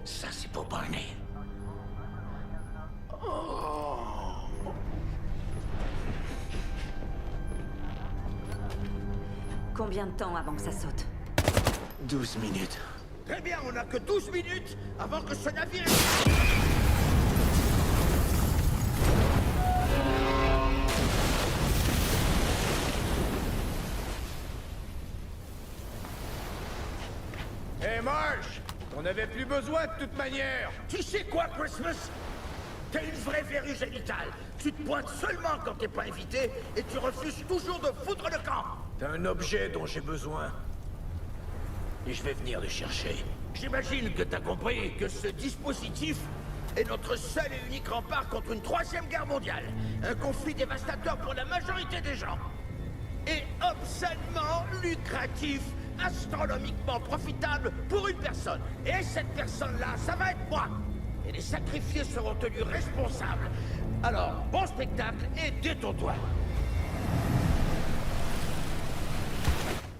S5: Ça, c'est pour Barney.
S8: Combien de temps avant que ça saute?
S5: 12 minutes.
S14: Très bien, on n'a que 12 minutes avant que ce navire...
S1: Hé, Marsh! On n'avait plus besoin de toute manière!
S14: Tu sais quoi, Christmas? T'es une vraie verrue génitale. Tu te pointes seulement quand t'es pas invité et tu refuses toujours de foutre le camp.
S5: T'as un objet dont j'ai besoin. Et je vais venir le chercher.
S14: J'imagine que t'as compris que ce dispositif est notre seul et unique rempart contre une 3e guerre mondiale. Un conflit dévastateur pour la majorité des gens. Et obscènement lucratif, astronomiquement profitable pour une personne. Et cette personne-là, ça va être moi. Et les sacrifiés seront tenus responsables. Alors, bon spectacle et détends-toi.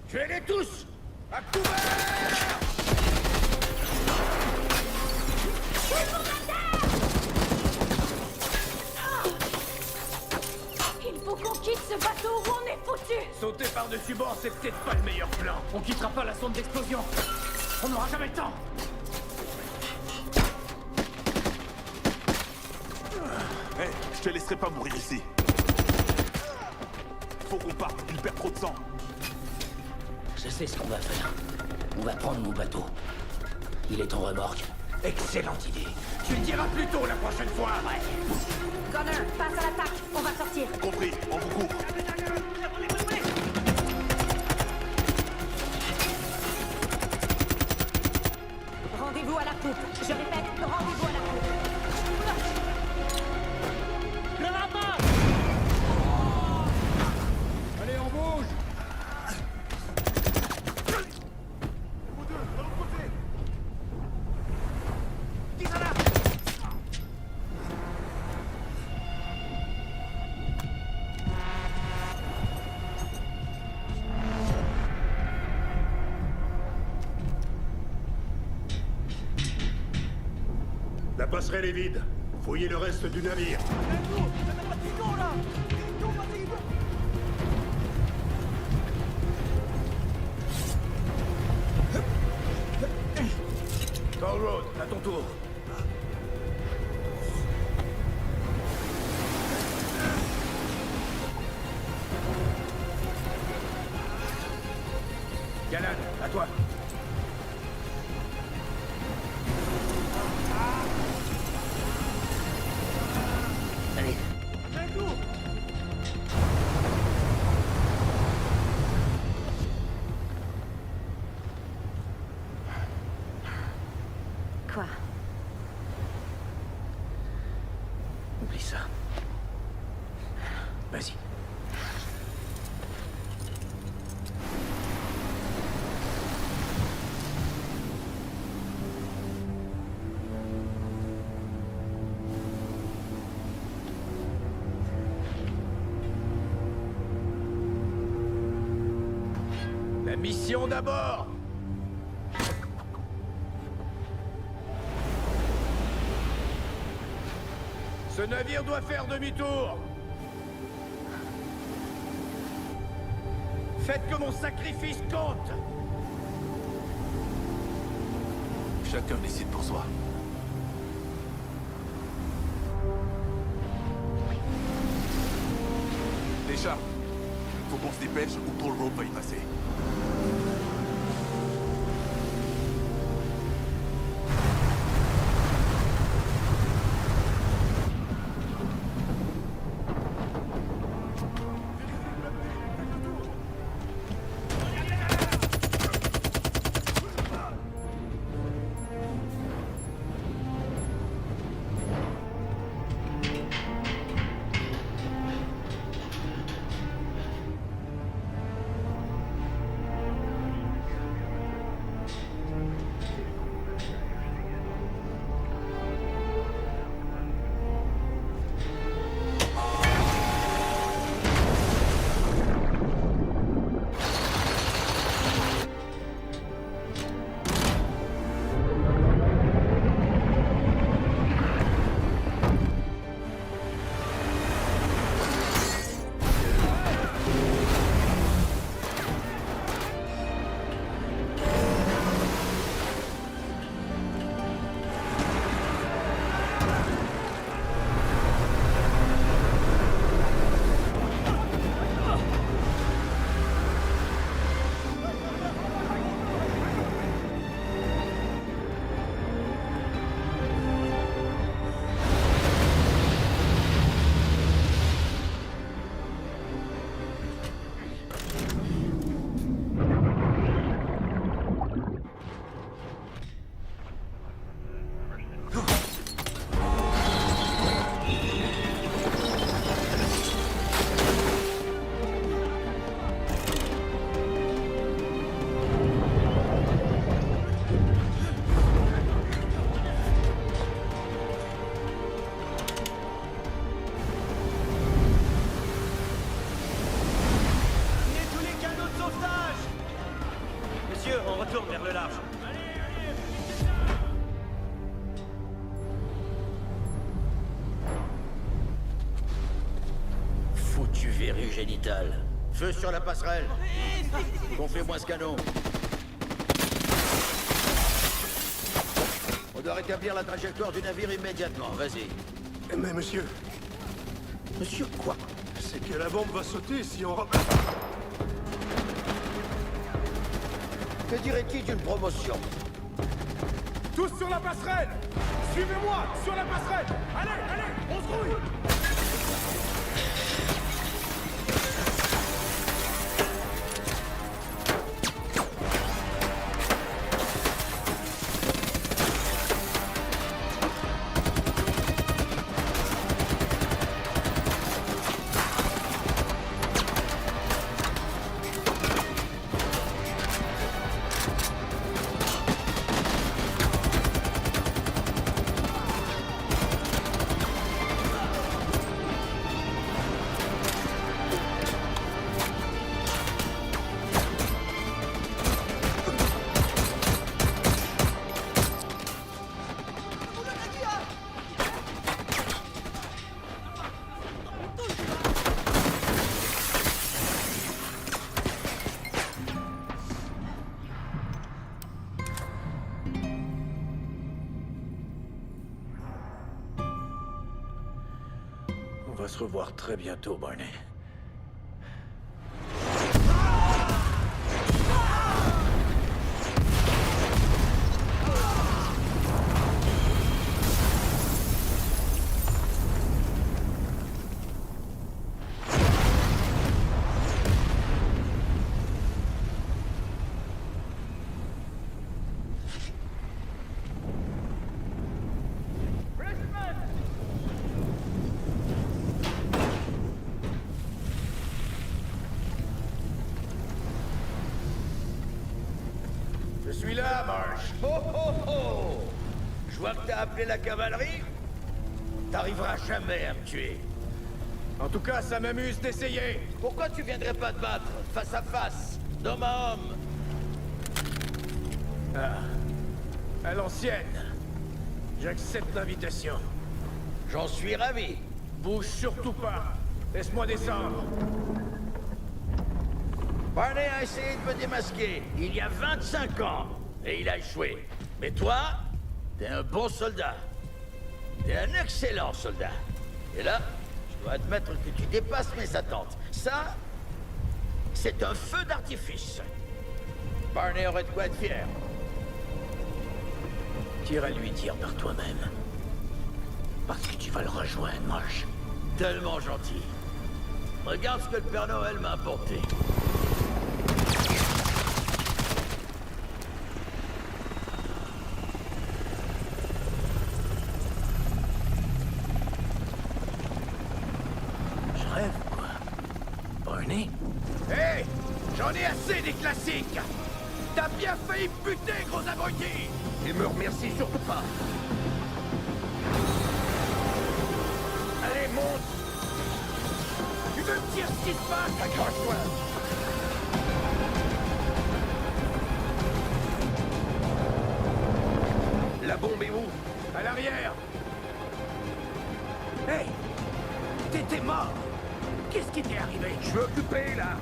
S14: Tuez-les tous! À couvert!
S8: Il faut qu'on quitte ce bateau! où on est foutu.
S3: Sauter par-dessus bord, c'est peut-être pas le meilleur plan.
S11: On quittera pas la zone d'explosion. On n'aura jamais le temps.
S10: Hé, je te laisserai pas mourir ici. Faut qu'on parte, il perd trop de sang.
S6: Je sais ce qu'on va faire. On va prendre mon bateau. Il est en remorque.
S3: Excellente idée. Tu le diras plus tôt la prochaine fois.
S6: Ouais.
S8: Connor, passe à l'attaque. On va sortir.
S10: Compris, on vous court.
S8: Rendez-vous à la poupe. Je répète, rendez-vous à la poupe.
S3: Allez, on bouge.
S9: La passerelle est vide. Fouillez le reste du navire.
S3: Toll Road, à ton tour. Galan, à toi.
S6: Allez.
S8: Quoi?
S3: Oublie ça. Vas-y. La mission d'abord! Ce navire doit faire demi-tour! Faites que mon sacrifice compte!
S10: Chacun décide pour soi. Déjà, faut qu'on se dépêche ou Toll Road va y passer.
S14: Verrue génitale. Feu sur la passerelle. Confie-moi ce canon. On doit rétablir la trajectoire du navire immédiatement. Vas-y.
S9: Mais monsieur...
S14: Monsieur quoi?
S9: C'est que la bombe va sauter si on...
S14: Que dirait-il d'une promotion?
S1: Tous sur la passerelle! Suivez-moi! Sur la passerelle! Allez, allez! On se grouille!
S5: On va se revoir très bientôt, Barney.
S14: Je suis là, Marsh. Oh, oh, oh! Je vois que t'as appelé la cavalerie. T'arriveras jamais à me tuer.
S1: En tout cas, ça m'amuse d'essayer.
S14: Pourquoi tu viendrais pas te battre, face à face, d'homme à homme?
S1: Ah, à l'ancienne. J'accepte l'invitation.
S14: J'en suis ravi.
S1: Bouge surtout pas. Laisse-moi descendre.
S14: Barney a essayé de me démasquer il y a 25 ans, et il a échoué. Mais toi, t'es un bon soldat. T'es un excellent soldat. Et là, je dois admettre que tu dépasses mes attentes. Ça, c'est un feu d'artifice. Barney aurait de quoi être fier.
S5: T'iras lui dire par toi-même. Parce que tu vas le rejoindre, Marsh.
S14: Tellement gentil. Regarde ce que le Père Noël m'a apporté.
S5: Je rêve, quoi. Barney?
S1: Hé! J'en ai assez des classiques! T'as bien failli me buter, gros abruti!
S9: Et me remercie surtout pas.
S1: Allez, monte! Tu veux me dire ce qui se passe? Accroche-toi!
S9: La bombe est où?
S1: À l'arrière!
S5: Hey! T'étais mort! Qu'est-ce qui t'est arrivé?
S9: Je veux occuper, là!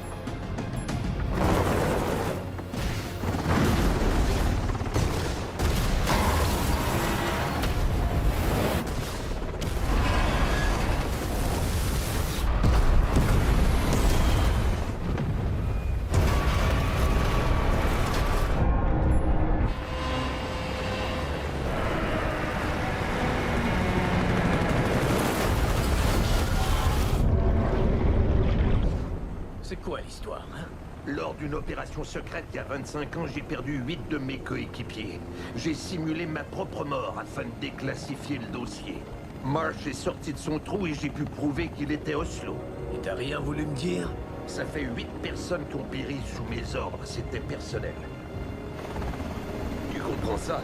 S5: C'est quoi l'histoire, hein?
S9: Lors d'une opération secrète il y a 25 ans, j'ai perdu 8 de mes coéquipiers. J'ai simulé ma propre mort afin de déclassifier le dossier. Marsh est sorti de son trou et j'ai pu prouver qu'il était Oslo.
S5: Et t'as rien voulu me dire?
S9: Ça fait 8 personnes qui ont péri sous mes ordres, c'était personnel. Tu comprends ça?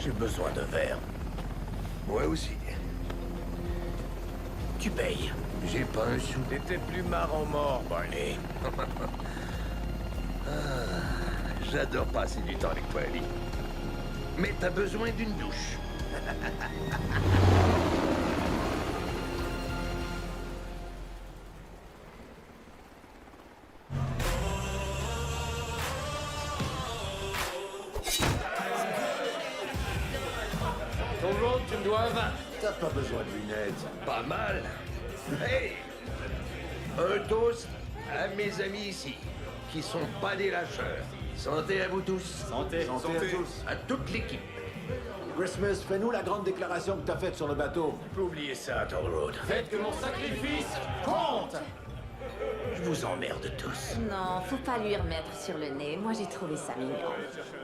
S5: J'ai besoin de verre.
S9: Moi aussi.
S5: Tu payes.
S9: J'ai pas un sou.
S5: T'étais plus marrant mort, Barney.
S9: J'adore passer du temps avec toi, Ali. Mais t'as besoin d'une douche.
S11: Ton road, tu me dois un 20.
S5: T'as pas besoin de lunettes.
S9: Pas mal. Hey! Un toast à mes amis ici, qui sont pas des lâcheurs. Santé à vous tous.
S3: Santé.
S12: Santé à tous.
S9: À toute l'équipe.
S12: Christmas, fais-nous la grande déclaration que t'as faite sur le bateau.
S5: Tu peux oublier ça, Toll Road.
S11: Faites que mon sacrifice compte.
S5: Je vous emmerde tous.
S8: Non, faut pas lui remettre sur le nez. Moi, j'ai trouvé ça mignon.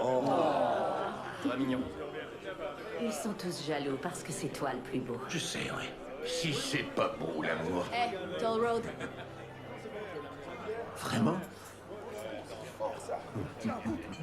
S5: Oh.
S11: Pas mignon.
S8: Ils sont tous jaloux parce que c'est toi le plus beau.
S5: Je sais, oui.
S9: Si c'est pas beau, l'amour.
S16: Hey, Toll Road.
S12: Vraiment?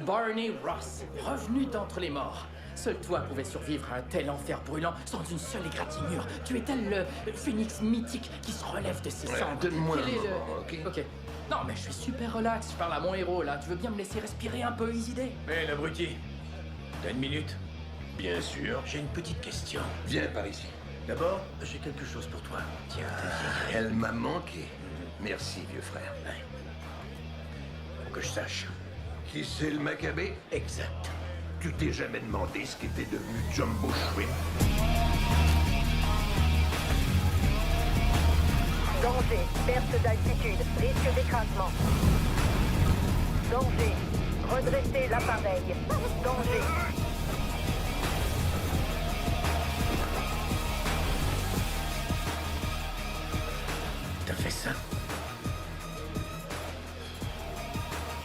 S11: Barney Ross, revenu d'entre les morts. Seul toi pouvais survivre à un tel enfer brûlant sans une seule égratignure. Tu es tel le phénix mythique qui se relève de ses cendres.
S9: Donne-moi
S11: Quel
S9: un
S11: est
S9: moment, ok?
S11: Ok. Non, mais je suis super relax. Je parle à mon héros, là. Tu veux bien me laisser respirer un peu, Easy Day?
S5: Hé, l'abruti. T'as une minute?
S9: Bien sûr.
S5: J'ai une petite question.
S9: Viens par ici.
S5: D'abord, j'ai quelque chose pour toi. Tiens, ta vieille.
S9: Elle m'a manqué. Merci, vieux frère.
S5: Faut que je sache.
S9: Qui c'est le Maccabée?
S5: Exact.
S9: Tu t'es jamais demandé ce qu'était devenu Jumbo Shrimp?
S13: Danger, perte d'altitude, risque d'écrasement. Danger, redressez l'appareil. Danger.
S5: T'as fait ça?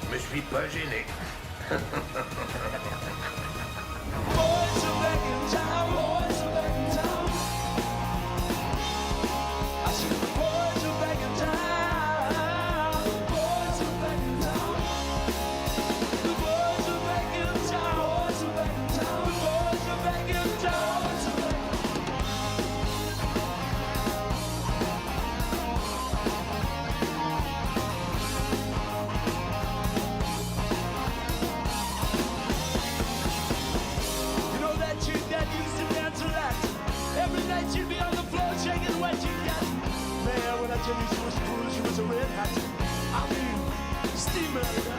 S9: Je me suis pas gêné.
S1: She'd be on the floor shaking what you got. Man, when I tell you she was cool, she was a red hot. I mean, steamer.